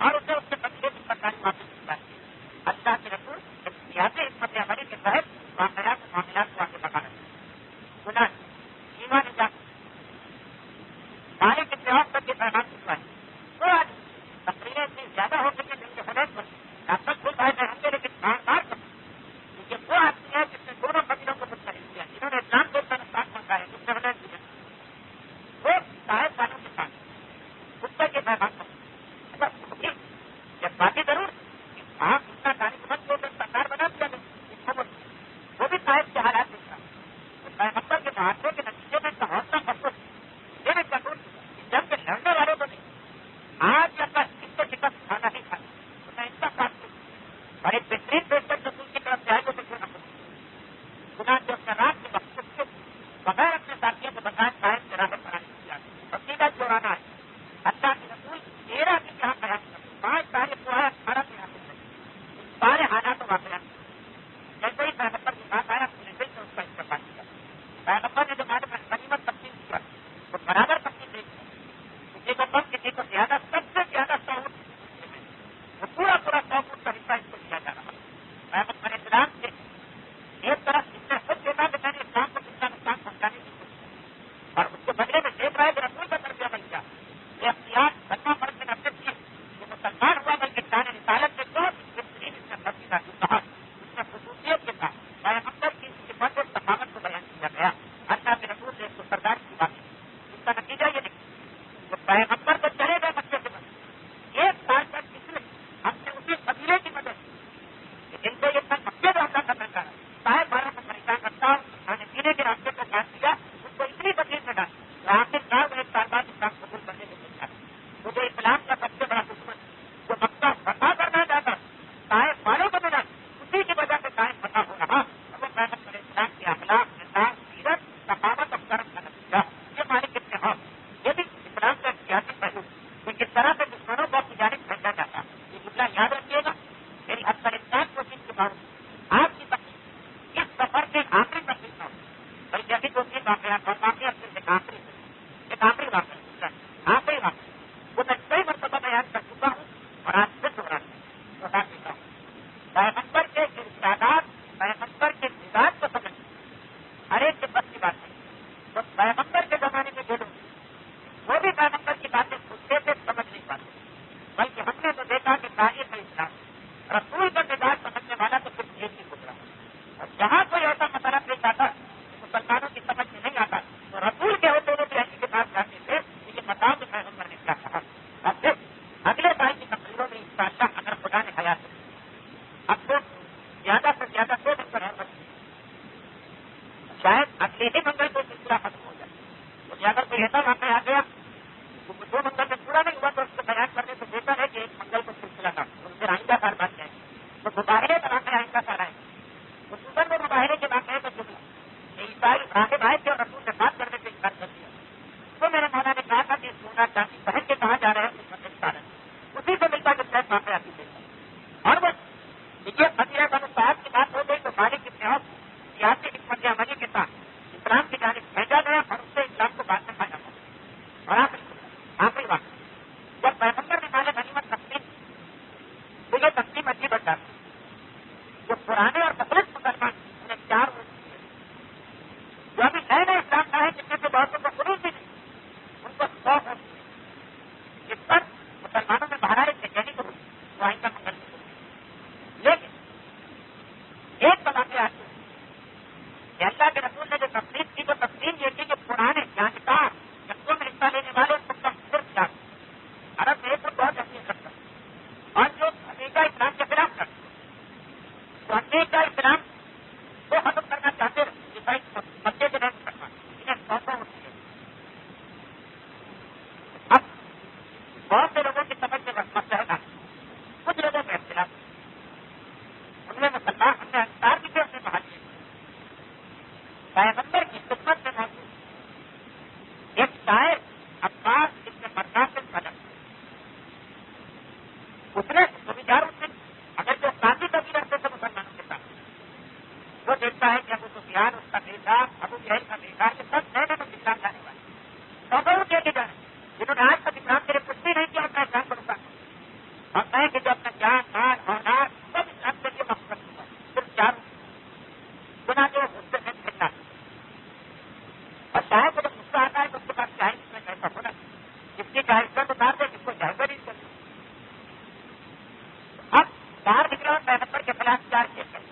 اور اسے اس کے قبیلے کی سرکاری واپس ملتا ہے. اللہ کے رسول سیاسی حکمت عملی کے تحت معاملات کو آگے بڑھانا ہے. سیما نے جا مالک اتحاد تک یہ پیغام سکھا ہے تو آج تقریریں اتنی زیادہ ہو سکے جن کے حدیث پر ڈاکٹر کھل پائے ہوں گے لیکن بار بار کیونکہ وہ آدمی ہے جس نے دونوں قبیلوں کو مسترد کیا جنہوں نے اسلام کو اتنا نقصان پہنچا ہے جس نے حدیث دیا وہ صاحب والوں کے ساتھ اس کا یہ پیغام اگر یہ باقی ضرور آپ اتنا تاریخ مت کو سرکار بنا دیا وہ بھی صاحب کے حالات دیکھا پیغمبر کے معاہدے کے نتیجے میں کا حوصلہ محسوس یہ بھی ضرور جب کہ لڑنے والوں کو نہیں آج اگر اس کو شکست کھانا نہیں کھانا تو میں اس کا کام کروں اور ایک بہترین پیشکش رسول کی طرف سے آئے تو کیوں نہ کروں. چنانچہ اس نے رات کے وقت سے بغیر اپنے ساتھیوں کو بتائے صاحب سے راہ پر کیا اور سیدھا چورانا ہے. اللہ کے رسول 13 دن یہاں بیان کر 5 تاریخ کو ہے 18 کے حاصل کر سارے حالات و واقعات جیسے ہی پیغمبر کے ساتھ آیا اپنے دل سے اس کا استعمال کیا. پیغمبر نے جو ہمارے پاس غنیمت تقسیم کیا وہ برابر تقسیم نہیں کیا کسی کو کم کسی کو زیادہ سب سے زیادہ 100 وہ پورا 100 فٹ کا حصہ اس کو دیا جا رہا ہے. پیغمبر اسلام سے ایک طرف اس نے خود دیکھا کہ میں نے اسلام کو کتنا نقصان پہنچانے کی کوشش کی اور اس کے بدلے میں دیکھ رہا ہے کہ رسول کا درجہ بن گیا یہ اختیار کرنا فرض میں نصیب کی کہ مسلمان ہوا بلکہ شان رسالت کے ساتھ بہترین اس نے فرضی کا کہا اس نے خصوصیت کے ساتھ پیغمبر کی صفت اور ثقافت کو بیان کیا گیا. اللہ کے رسول نے اس کو سردار کی بات اس کا نتیجہ یہ نہیں کہ پیغمبر کو چلے گئے بچے کے بعد 1 سال تک اس نے اپنے اسی قبیلے کی مدد کہ جن کو یہ سب مکے میں حملہ کرنا چاہ رہا صاحب بارہ کو پریشان کرتا کھانے پینے کے راستے کو کاٹ دیا اس کو اتنی تکلیف میں ڈالی تو آخر کار 1 سال بعد اسلام قبول کرنے کو ملتا ہے. مجھے اسلام کا سب سے بڑا دشمن جو مکہ فتح کرنا چاہتا صاحب والوں کو ملا اسی کی وجہ سے صاحب فتح ہو رہا اور وہ پیغمبر اسلام کے اخلاق نظام سیرت ثقافت اور کرم کا نتیجہ یہ مالک اتحاد یہ بھی اسلام کا سیاسی پہلو کہاں جا رہے ہیں اسی سے ملتا جو شاید واقع آتی ہے اور وہ یہ فضیلہ بنو صاحب کی بات ہو گئی تو مالک ابن عوف سیاسی حکمت عملی کے ساتھ اسلام کی جانب بھیجا گیا اور اس سے اسلام کو بات میں کھانا پڑا اور آخری بات جب پیغمبر نے مال غنیمت تقسیم تو یہ تقسیم اچھی بن جاتی جو پرانے اور مخلص مسلمان انہیں 4 جو ابھی نئے نئے اسلام کا ہے جن میں سے بہتوں کو شروع سے نہیں ان کو 100 ہو جس پر مسلمانوں میں بہرائے بےچینی کو وہ آئندہ منگل لیکن ایک بات آتی ہے کہ اللہ کے رسول نے جو تقسیم کی تو تقسیم یہ تھی کہ پرانے جانکار جنگوں میں حصہ لینے والے ان کو صرف جان عرب میں ایک بہت اہمیت کرتا اور جو امریکہ اسلام کے خلاف کرتا تو امریکہ اسلام کو ختم کرنا چاہتے رہے بچے کے نہیں کرنا انہیں سوچا ہوتی ہے اب بہت سے لوگوں کی سمجھ میں مسئلہ ہے کچھ لوگوں کا اختلاف ان میں مسلمان ہم نے انصار کی طرف سے بحال کیا پیغمبر کی خدمت میں موجود ایک شاعر عباس ابن مردان سے قدم اس نے سمجھدار سے اگر جو قاضی کبھی رہتے تھے مسلمانوں کے ساتھ وہ دیکھتا ہے کہ ابو سفیان اس کا بیٹا ابو جہل کا بیٹا یہ سب نئے نئے اسلام لانے والے سبوں کے لیے جانے جنہوں نے آج تک اسلام کے لیے کچھ بھی نہیں کیا اپنا اسلام کو رکھا اور کہیں کہ جو اپنا جان مال اولاد سب اسلام کے لیے مقصد ہوتا ہے صرف 4 گنا جو اس سے کھیلنا اور چاہے کو جب غصہ آتا ہے تو اس کے پاس چاہے اس میں کیسا ہونا جس کی چاہے عزت اتار دے جس کو چاہے بری عزت اب باہر نکلا اور پیغمبر کے خلاف 4 کیس کریں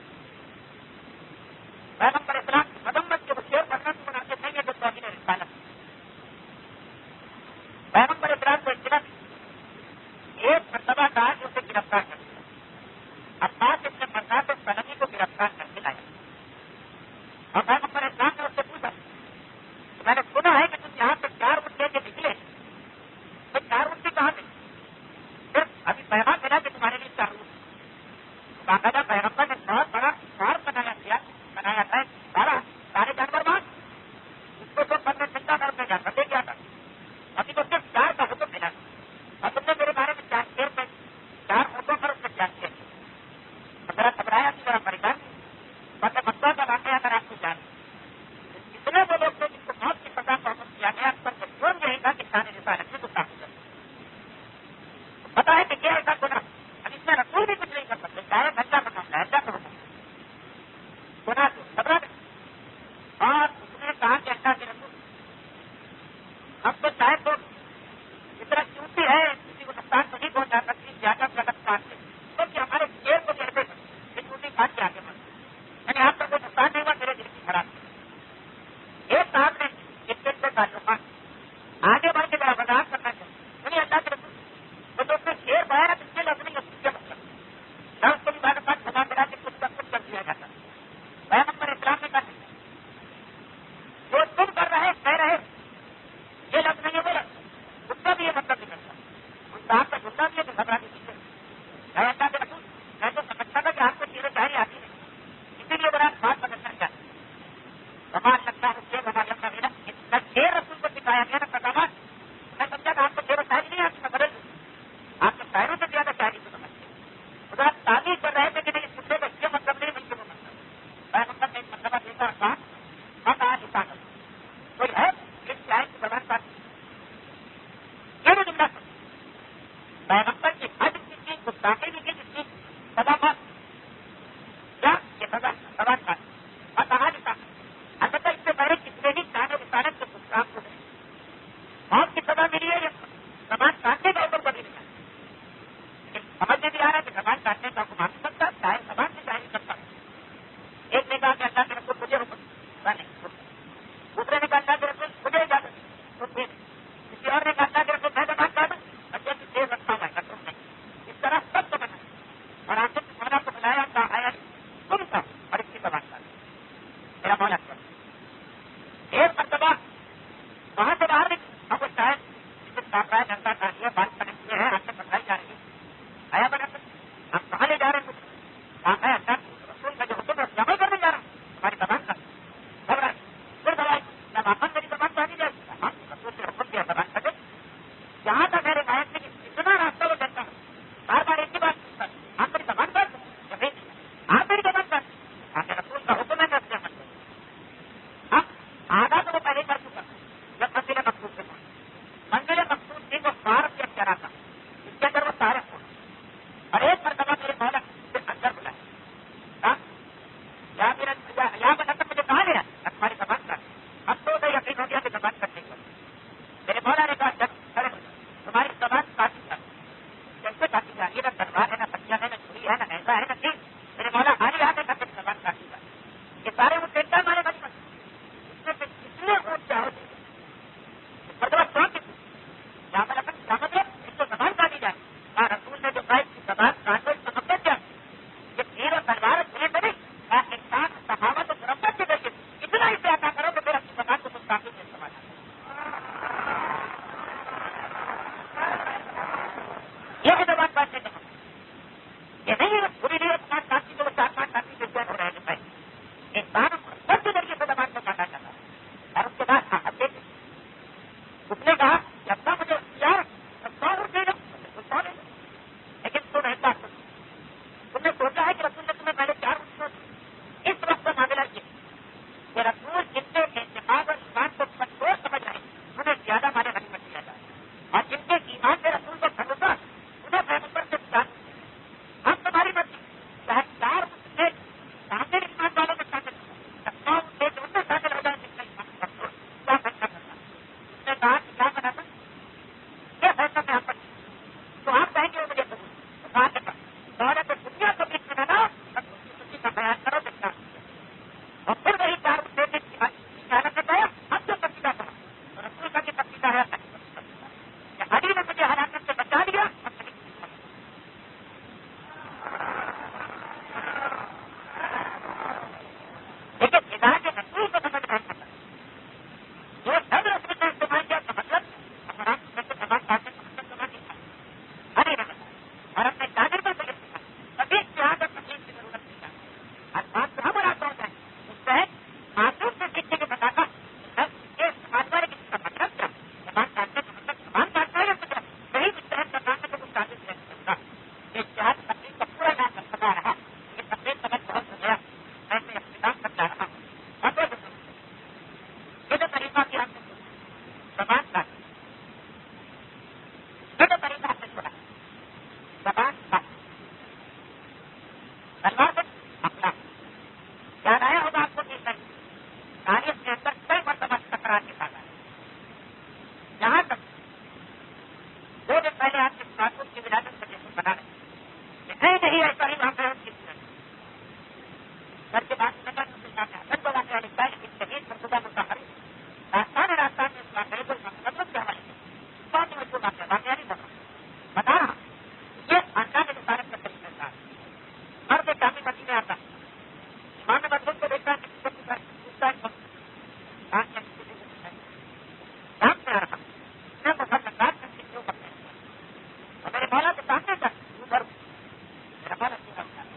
پیغمبر اسلام کی مذمت کے شیر پڑھنا تو مناسب نہیں ہے جو توہین رسالت پیغمبر اسلام کو اجتماع ایک مرتبہ کہا کہ اسے گرفتار کر دیا عباس ابن مردان سلمی کو گرفتار کر کے لایا اور پیغمبر اسلام نے اس سے پوچھا میں نے سنا ہے کہ تم یہاں سے 4 اونٹ لے کے نکلے تو 4 اونٹ کہاں گئے صرف ابھی پیغام ملا کہ تمہارے لیے 4 اونٹ باقاعدہ پیغمبر نے بہت بڑا فارم بنایا تھا سارے جانور مار اس کو تو پندرہ چنتا کر میں جانور دے گیا تھا ابھی تو صرف 4 کا حکم ملا اور تم نے میرے بارے میں 4 شیر میں 4 اونٹوں پر اس نے 4 شیر ذرا گھبرایا تھی ذرا پریشان مطلب مسئلہ کا واقعہ اگر آپ کو جان اتنے وہ لوگ تھے جس کو موت کی سزا کا حکم کیا گیا پر جرم یہی تھا کہ شان رسالت میں گستاخی کر پتا ہے کہ یہ ایسا گناہ اب اس میں رسول بھی کچھ نہیں کر سکتے چاہے بچہ بنانا ہے ایسا کرنا گناہ تو خبر اور اس نے کہا کہ اللہ کے رسول اب تو چاہے تو اتنا چوٹی ہے کسی کو نقصان تو نہیں پہنچا سکتی زیادہ غلط کام سے کیونکہ ہمارے شیر کو کہتے ہیں کہ چوٹی کاٹ کے آگے بڑھ یعنی آپ کا کوئی نقصان نہیں ہوا میرے دل کی خراب ایک صاحب نے کرکٹ سے تعلقات آگے بڑھ کے ذرا وضاحت کرنا چاہیے یعنی اللہ کے رسول تو اس نے شیر بہایا تو اس کے لفظ نہیں کیا مطلب نہ اس کو بھی بار بار جمع کرا کے کچھ کر دیا جاتا پیغمبر اسلام نے کہا جو تم کر رہے کہہ رہے یہ لفظ نہیں ہے وہ لفظ اس کا بھی یہ مطلب نہیں کرتا ان صاحب کا جملہ بھی ہے کہ گھبرا کے پیچھے اللہ کے رسول میں تو سمجھتا تھا کہ آپ کو چیزیں ظاہر آتی نہیں اسی لیے بڑا بات بدلنا چاہتا بمان لگتا ہے اس بمان لگتا میرا نہ 6 رسول کو سکھایا گیا نہ پیغامات میں سمجھا کہ آپ کو 6 شاعری نہیں آتی میں بدل دوں آپ کے شاعروں سے زیادہ شاعری کو سمجھتے خدا تعلیم کر رہے تھے کہ نہیں اس خطے کا یہ مطلب نہیں بلکہ وہ مطلب میں مطلب ایک مرتبہ دیکھا کہا میں کہا کسان کوئی ہے اس شاعر کی زبان بات یہ نہیں جملہ پیغمبر کی حج کی چیز گستاخی بھی کی جس کی سزا بات کیا یہ سزا زبان بات میں کہا کسان البتہ اس سے بڑے کتنے بھی شان رسالت کے گستاخ کو موت کی سزا ملی ہے یہ زبان کاٹنے کا اوپر بڑی نہیں سمجھ میں بھی آ رہا ہے کہ زبان کاٹنے کا حکم آ سکتا ہے شاید زبان سے ظاہر کرتا ہے ایک نے کہا کہ اللہ کے رسول مجھے حکم دوسرے نے کہا اللہ کے رسول مجھے اجازت کسی اور نے کہا اللہ کے رسول میں زبان کاٹوں بچے کی دیر رکھا ہوا ہے تم نہیں اس طرح سب کو بنا اور آپ نے مولا کو بلایا کہا آیا تم تھا اور اس کی زبان کاٹ میرا مولا کر ایک مرتبہ وہاں سے باہر نکل اب وہ شاید جسے کاٹا ہے جنتا کاٹی ہے بات کرنے کے لیے ہے آپ سے پڑھائی جا رہی ہے آیا بنا کر آپ کہاں لے جا رہے ہیں کہا ہے اللہ رسول کا جو حکم ہے جمع کرنے جا رہا ہوں ہماری زبان کا گھبرائی پھر دبائی جب آپ میری زبان پہنی جائے رسول سے حکم دیا زبان کٹے جہاں تک میرے بھائی اتنا راستہ وہ دیتا ہوں بار بار ایک ہی بات پوچھتا ہوں آپ میری زبان پر آپ میری زبان پر آپ کے رسول کا حکم ہے میں اپنے عمل کروں اب آدھا تو وہ پہلے کر چکا جب منزل مقصود سے پہنچا منزل مقصود تھی وہ فارغ کے اختیار تھا اس کے اندر وہ تاریخ ہو اور ایک مرتبہ میرے مولا سے اندر بلایا یا بنا کر مجھے کہا گیا تمہاری زبان کا اب تو یقین ہو گیا کہ زبان کرنے کی میرے مولا نے کہا جب تمہاری زبان کافی تھا جیسے کافی جا رہی ہے نہ تلوار ہے نہ بچہ ہے نہ چھری ہے نہ ایسا ہے نہ چیز میرے مولا آگے آگے کر کے زبان کافی تھا یہ سارے وہ ٹیکٹا ہمارے بچپن اس میں سے کتنے ووٹ چاہو مطلب کون کی کیا مطلب اس کو زبان کاٹی جائے رسول نے جو کہا اس کی زبان کاٹو اس کا مطلب کیا یہ تیر اور تلوار چھری سے نہیں انسان صحاوت و مرمت کے ذریعے اتنا اسے عطا کرو کہ پھر اپنی زبان کو کچھ کافی سے استعمال یہ بھی زبان کاٹنے کا یہ نہیں ہے پوری نیت پانچ ساتھی جو 4-5 ساتھی سے ہو رہے ہیں انسان مرمت کے ذریعے سے زبان کو کاٹا جاتا ہے اور اس کے بعد اس نے کہا کہ اب مجھے اختیار لیکن تم ایسا تم نے سوچا ہے کہ رسول نے تمہیں پہلے 4 اس وقت کا معاملہ یہ کہ رسول جن کے اعتقاد اور ایمان کو کمزور سمجھ رہے ہیں انہیں زیادہ مانے غنیمت دیا جائے اور جن کے ایمان سے رسول کو بھروسہ انہیں پیغمبر سے ہم تمہاری مرضی چاہے 4 سامنے ایمان والوں میں شامل ان میں شامل ہو جائے جن کا ایمان کمزور کیا فیصلہ کرنا اس نے کہا کہ کیا بنانا یہ فیصلہ میں آپ پر تو آپ کہیں گے وہ مجھے دولت دنیا کو بیچ میں بنا اور خوشی کا بیان کرو دیکھنا اور پھر وہی 4 کی خیالت نے کہا اب جو پسیدہ تھا اور رسول کا بھی پسیدہ ہے علی نے مجھے ہلاکت سے بچا لیا اور لیکن ہدایت رسول کو سمجھ نہیں سکتا جو سب رسول نے استعمال کیا کا مطلب ہمارا زبان کاٹنے کا مطلب سمجھ نہیں تھا علی نے اور اپنے تاجروں سے کبھی اتحاد اور تقسیم کی ضرورت نہیں ہے اور بات تو ہم آتا ہوتا ہے اس سے معصوم سے سیکھنے کے بتاتا استعمال والے کسی کا مطلب کیا زبان کاٹنے کا مطلب زبان کاٹنا ہے یا کچھ صحیح اتحاد کرنا ہے تو کچھ تعلیم نہیں سکتا یہ اتحاد تقسیم کا پورا نام بتا رہا یہ تقسیم سمجھ بہت ہو گیا ایسے اختتام کرتا رہا اور یہ جو طریقہ کیا ہم نے زبان کاٹ یہ جو طریقہ ہم نے چھوڑا زبان کاٹ تلوار سے اپنا یاد آیا ہوگا آپ کو کہ تاریخ کے اندر کئی مرتبہ تکرار کے ساتھ آئے یہاں تک 2 دن پہلے آپ کے معصوم کی ولادت کا جشن بنا رہے نہیں ایسا ہی وہاں پہ گھر کے بعد حسن کو واقعہ لکھتا ہے لیکن شہید مرتبہ متحرک راستان میں اس واقعے کو مطلب کے حوالے سے بہت ہی مشہور واقعہ نہیں بتا رہا یہ خاندان کے مطابق کا طریقہ تھا مرد کافی مچی میں آتا ایمان مضبوط کو دیکھتا ہے کہ پوچھتا ہے کام سے آ رہا میں مسلمان سے کیوں کرتے ہیں اور میرے مولا کے سامنے تک میرا مولا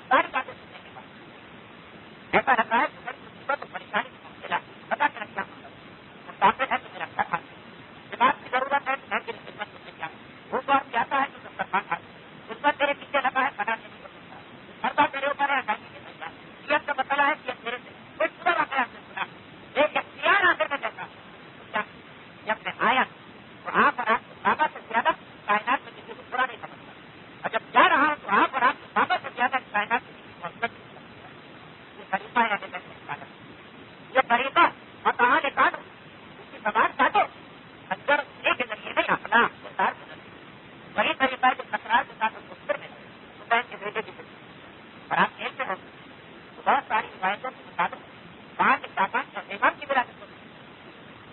ساری باتیں سننے کے بعد ایسا لگتا ہے کہ میری مصیبت اور پریشانی کو ملا پتا کہ کیا مطلب مسافر ہے تو میرا گھر آ دماغ کی ضرورت ہے گھر کی خدمت کرنے کیا وہ بات چاہتا ہے کہ دسترخوان کھا خدمت میرے پیچھے لگا ہے بنا نہیں ہو سکتا مرتا میرے اوپر ہے گھر نہیں سکتا یہ کا مسئلہ ہے کہ میرے سے کوئی پورا واقعہ آپ نے سنا ایک اختیار آخر میں دیکھا جب میں آیا تو آپ اور آپ کے بابا سے زیادہ کائنات میں کسی کو پورا نہیں سمجھتا اور جب جا رہا ہوں تو آپ اور آپ کے بابا سے زیادہ کائنات میں کسی کو محبت نہیں سمجھتا یہ طریقہ ہے یہ طریقہ اور کہاں نے کاٹو اس کی زبان کاٹو اندر ایک کے ذریعے نہیں اپنا کردار کے ذریعے وہی طریقہ ہے جو تکرار کے ساتھ مستر میں حسین کے بیٹے کی ذریعے اور آپ کھیلتے ہو تو بہت ساری روایتوں کے مطابق وہاں کے سامان اور امام کی وراثت ہوتی ہے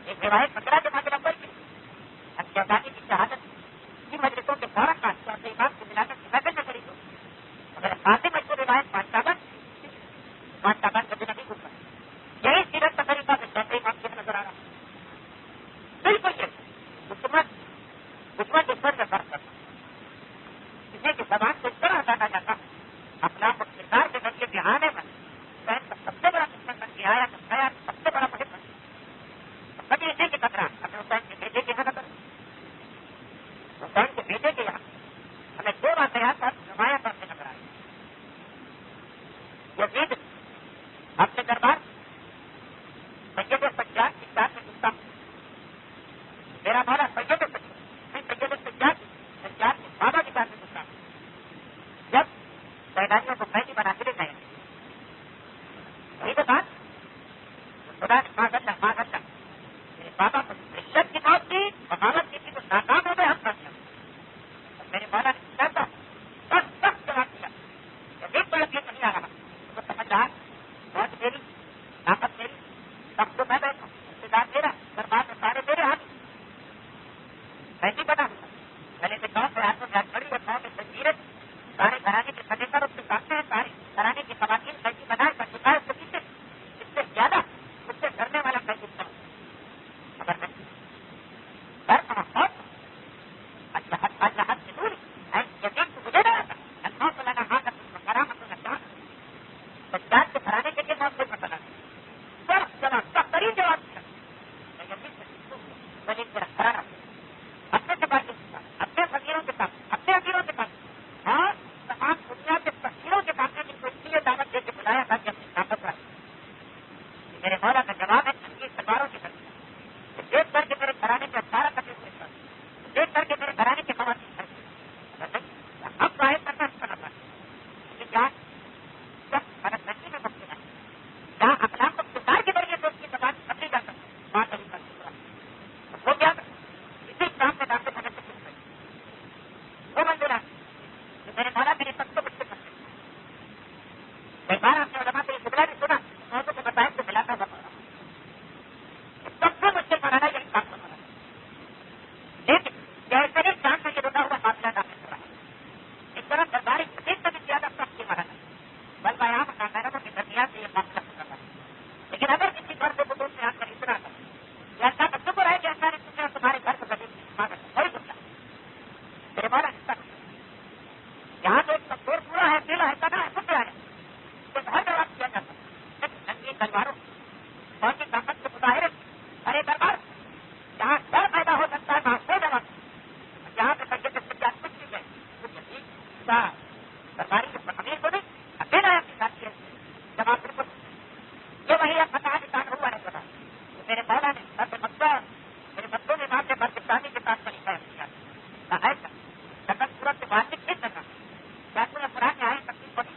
ایک روایت 15 جماعت نمبر کی شہزادی کی شہادت کی مجلسوں کے فوراً بعد چوتھے امام کی وراثت کی محفل میں شریک ہوتی ہے اگر خاصی مشہور روایت 5 شعبان کبھی نہیں گزرا یہی سیرت کا طریقہ سے چوتھے امام کی نظر آ رہا بالکل یہ دشمن سے فرق کرتا کسی کی زبان کو اس طرح ہٹانا جاتا اپنا کردار کے ذریعے بہانے میں سب سے بڑا دشمن بن کے آیا سب سے بڑا محب بن کبھی اسی کی قدر اپنے حسین کے بیٹے کے یہاں نہ کریں حسین کے بیٹے کے یہاں ہمیں دو واقعات پر نمایاں طور سے نظر آئی. یزید اپنے دربار سید سجاد کی ساتھ میں گفتہ میرا مولا سید سجاد کی بابا کی ساتھ میں گفتہ جب سیلانیوں کو قیدی بنا کے لے گئے وہی تو بات خدا نے ماں کرتا میرے بابا کو عزت کی موت کی بغاوت کی تھی تو ناکام ہو گئے ہم کر دیا. میرے مولا نے چاہتا بس سخت جواب دیا یزید کو یقین نہیں آ رہا تو سمجھ رہا بہت میری طاقت میری سب کو میں بیٹھا اقتدار میرا دربار میں سارے میرے ہاتھ ایسی بنا پہلے سے گاؤں سے ہاتھوں میں کھڑی اور گاؤں میں تجیریں سارے گھرانے کے سجے کر اس کے سامنے ہیں سارے گھرانے کی خواتین قیدی بنائے کر چکا ہے اس کے پیچھے اس سے زیادہ اس سے ڈرنے والا قیدی خبر نہیں ڈر کا بہت اللہ سے دوری یقین تو مجھے ڈرا تھا اللہ کو لگا ہاں کر کرامت لگتا سجاد کے گھرانے کے لیے بہت کوئی مسئلہ نہیں سب جواب سب ترین جواب دیا لیکن میرا گھرانا اپنے سباتی کے ساتھ اپنے فقیروں کے ساتھ اپنے امیروں کے ساتھ اور تمام دنیا کے فقیروں کے سامنے جن کو اس لیے دعوت دے کے بلایا تھا کہ اپنی طاقت رکھے میرے مولا کا جواب ہے انگیز تلواروں کی طرف دیکھ کر کے میرے گھرانے کے 18 کٹے ہوئے سر دیکھ کر کے میرے گھرانے کی خواتین اب ظاہر کرنا اس کا نظر کہ جہاں جب مدد نشی میں مبتلا ہے جہاں اخلاق کو کردار کے ذریعے سے اس کی زبان بدلی جا سکتی ہے وہاں کبھی کر وہ کیا اسی کام میں داخل ہونے سے کچھ نہیں وہ منظور ہے کہ میرے مولا میری سب کو بچے کرتے ایک بار آپ نے علماء سے یہ جملہ بھی سنا موضوع کو بتایا تو ملاتا ہوا سب سے مشکل بنانا یہی کام بنانا لیکن جیسے ہی جان سے یہ بتا ہوا معاملہ داخل کر رہا ہے اس طرح سرکاری حدیث سے بھی زیادہ سخت کی مرانا بل بیان خاندانوں کے درمیان سے یہ معاملہ کر رہا ہے لیکن اگر کسی گھر سے بزرگ سے آ کر اتنا کر ایسا کا شکر ہے کہ ایسا نے تمہارے گھر کو کبھی بڑی دکھا میرے مولا حصہ یہاں تو ایک کمزور پورا ہے پیلا ہے کنا ہے کچھ ہے تو ہر جواب کیا جاتا ہے ننگی تلواروں اور کی طاقت کے مظاہرے ارے دربار جہاں ڈر پیدا ہو سکتا ہے وہاں سو جواب جہاں پہ سجے سے سجاد کچھ نہیں ہے کچھ عجیب سرکاری امیر کو نہیں اکیلا ہے اپنی ساتھی ہے جواب بالکل یہ وہی فتح نکال ہوا ہے پتا میرے مولا نے سب مکہ میرے بچوں نے وہاں سے پاکستانی کے ساتھ طریقہ کیا ایسا جگت سورت سے بات چیت نہیں کرنا کیا تمہیں قرآن میں آئے تکلیف پڑی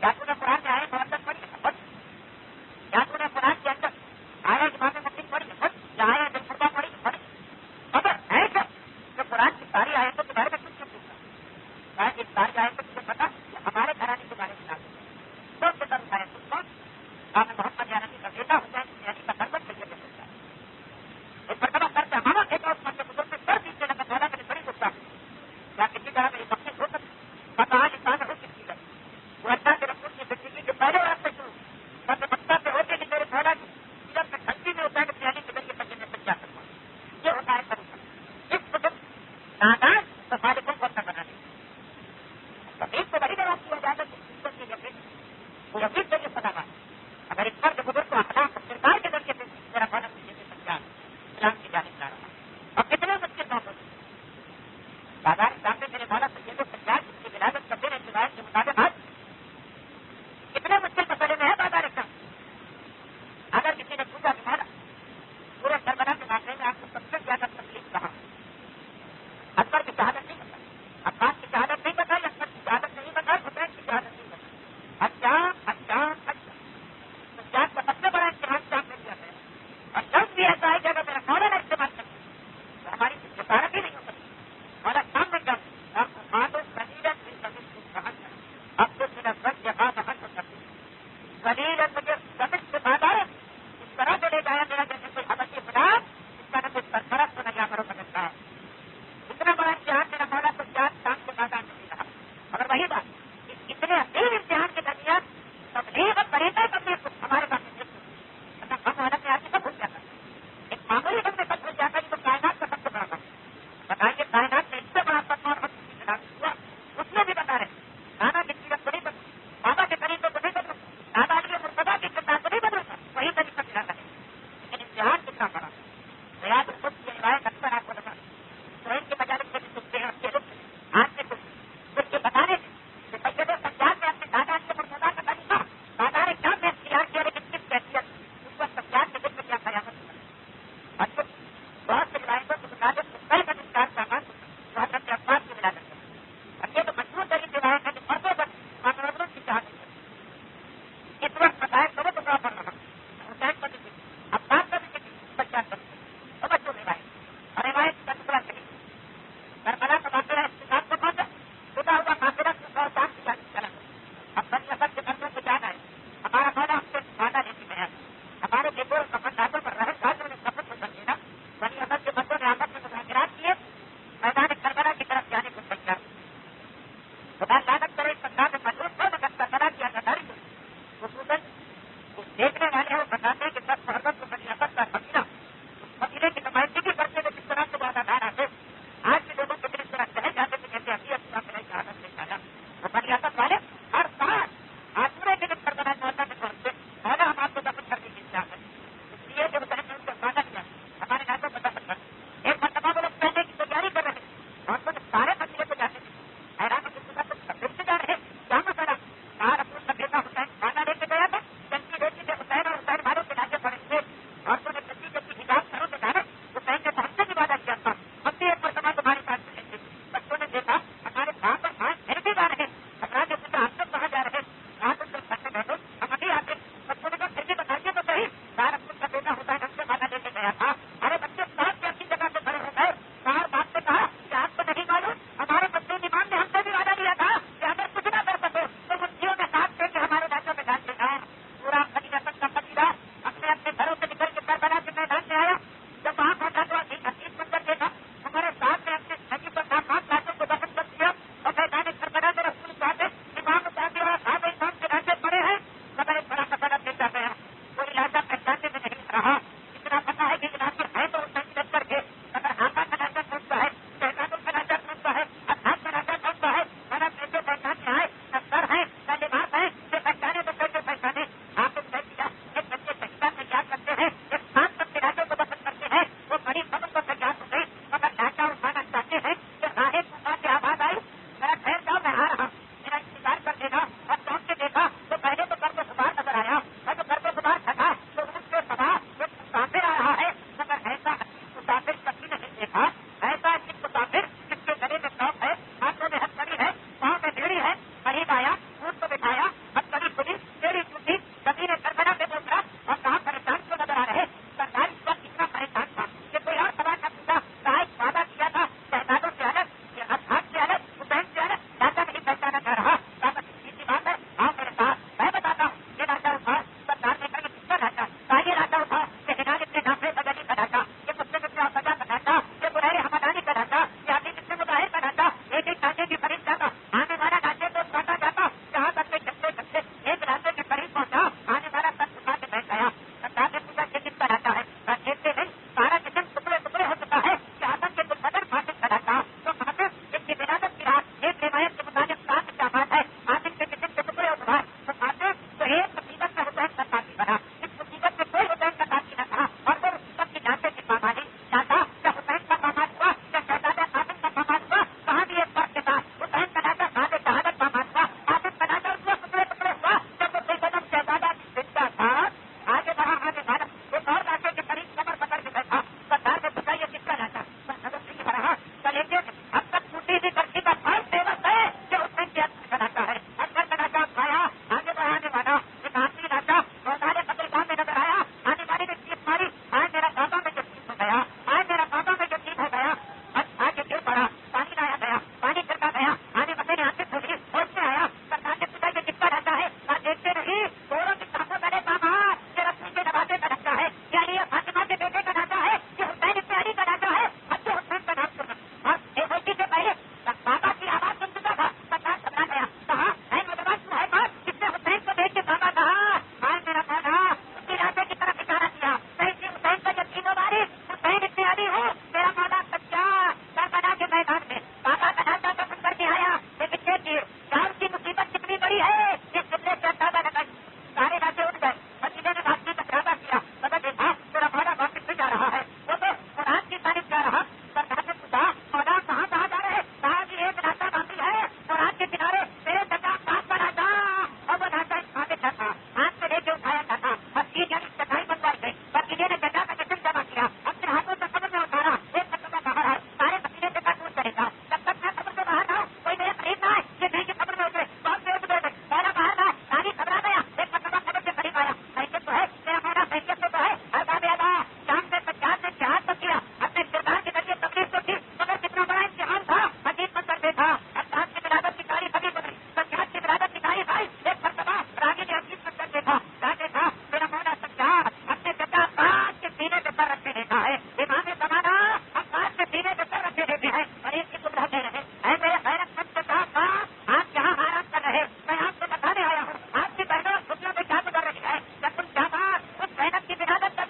کیا تمہیں قرآن میں آئے محبت پڑی ہے کیا تمہیں قرآن کے اندر آیا امام مسلم پڑی ہے یا آیا جب فرقہ پڑی پڑی مگر ہے جب جو قرآن کی ساری آئے تو تمہارے میں کچھ نہیں پوچھا کہ ساری آئے تو تجھے پتا کہ ہمارے گھرانے کے بارے میں تو کے طرف آئے تم کون آپ محمد یعنی کا بیٹا ہو جائے یعنی کا سربت کے لیے ہوتا ہے ایک مرتبہ کر کے ہمارا ایک اور مرتبہ بزرگ سے کر دیجیے لگا مولا میری بڑی غصہ کیا کسی طرح میری مقصد ہو سکتی پتا آج انسان ہو سکتی ہے وہ اللہ کے رسول کی زندگی کے پہلے رات سے شروع بس مکہ سے ہوتے کہ میرے مولا کی سیرت میں کھنسی میں ہوتا ہے کہ یعنی کے ذریعے سجے میں سجا کرتا یہ ہوتا ہے طریقہ اس بزرگ نادان تو مالکوں کو اپنا بنا دیں زمین کو بڑی جواب کی اجازت کی یقین وہ یقین سے یہ پتا اگر اس پر بزرگ کو اخلاق سرکار کے ذریعے سے میرا مولا مجھے سے سمجھا اسلام کی جانب لا رہا اور کتنے مشکل بات ہوتی بازار اسلام میں میرے مولا سے یہ تو سجاد اس کی ولادت کرتے ہیں روایت کے مطابق آج کتنے مشکل مسئلے میں ہے بازار اسلام اگر کسی نے پوچھا کہ مولا پورے سربراہ کے واقعے میں آپ کو سب سے زیادہ تکلیف کہاں اکبر کی شہادت نہیں بتا عباس کی شہادت نہیں بتا اکبر کی شہادت نہیں بتا حسین کی شہادت نہیں بتا اچھا سجاد کا سب سے بڑا امتحان شام میں دیا ہے اور لفظ بھی ایسا ہے کہ اگر میرا مولا نہ استعمال کرتے تو ہماری جسارت ہی نہیں ہو سکتی مولا شام میں جاتے آپ کو مانو سلیلت بھی سبھی کچھ کہا اب تو میرا سب جگہ بہت ہو سکتی سلیلت مجھے سبھی سے بات آئے اس طرح سے لے جایا گیا جیسے کوئی حبشی بنا اس کا نہ کوئی سرفرست تو نہ جا کرو سکتا ہے اتنا بڑا امتحان میرا مولا کو جات شام کے بعد آنے نہیں رہا مگر وہی بات اتنے عظیم امتحان کے درمیان تبلیغ اور طریقہ تبلیغ ہمارے پاس ہم حالت میں آ کے سب بھول جاتا ہے ایک معمولی بند میں سب بھول جاتا ہے جو کائنات کا سب سے بڑا بات بتائیے کائنات میں اس سے بڑا پتہ اور ہوا اس میں بھی بتا رہے نانا کی سیرت کو نہیں بدل بابا کے طریقے کو نہیں بدل دادا علی مرتضیٰ کی کردار کو نہیں بدلتا وہی طریقہ کھلاتا ہے لیکن امتحان کتنا بڑا ریاض خود کی روایت اکثر آپ کو بتا تو ان کے مجالس سے بھی سنتے ہیں اس کے رخ آج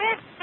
نبی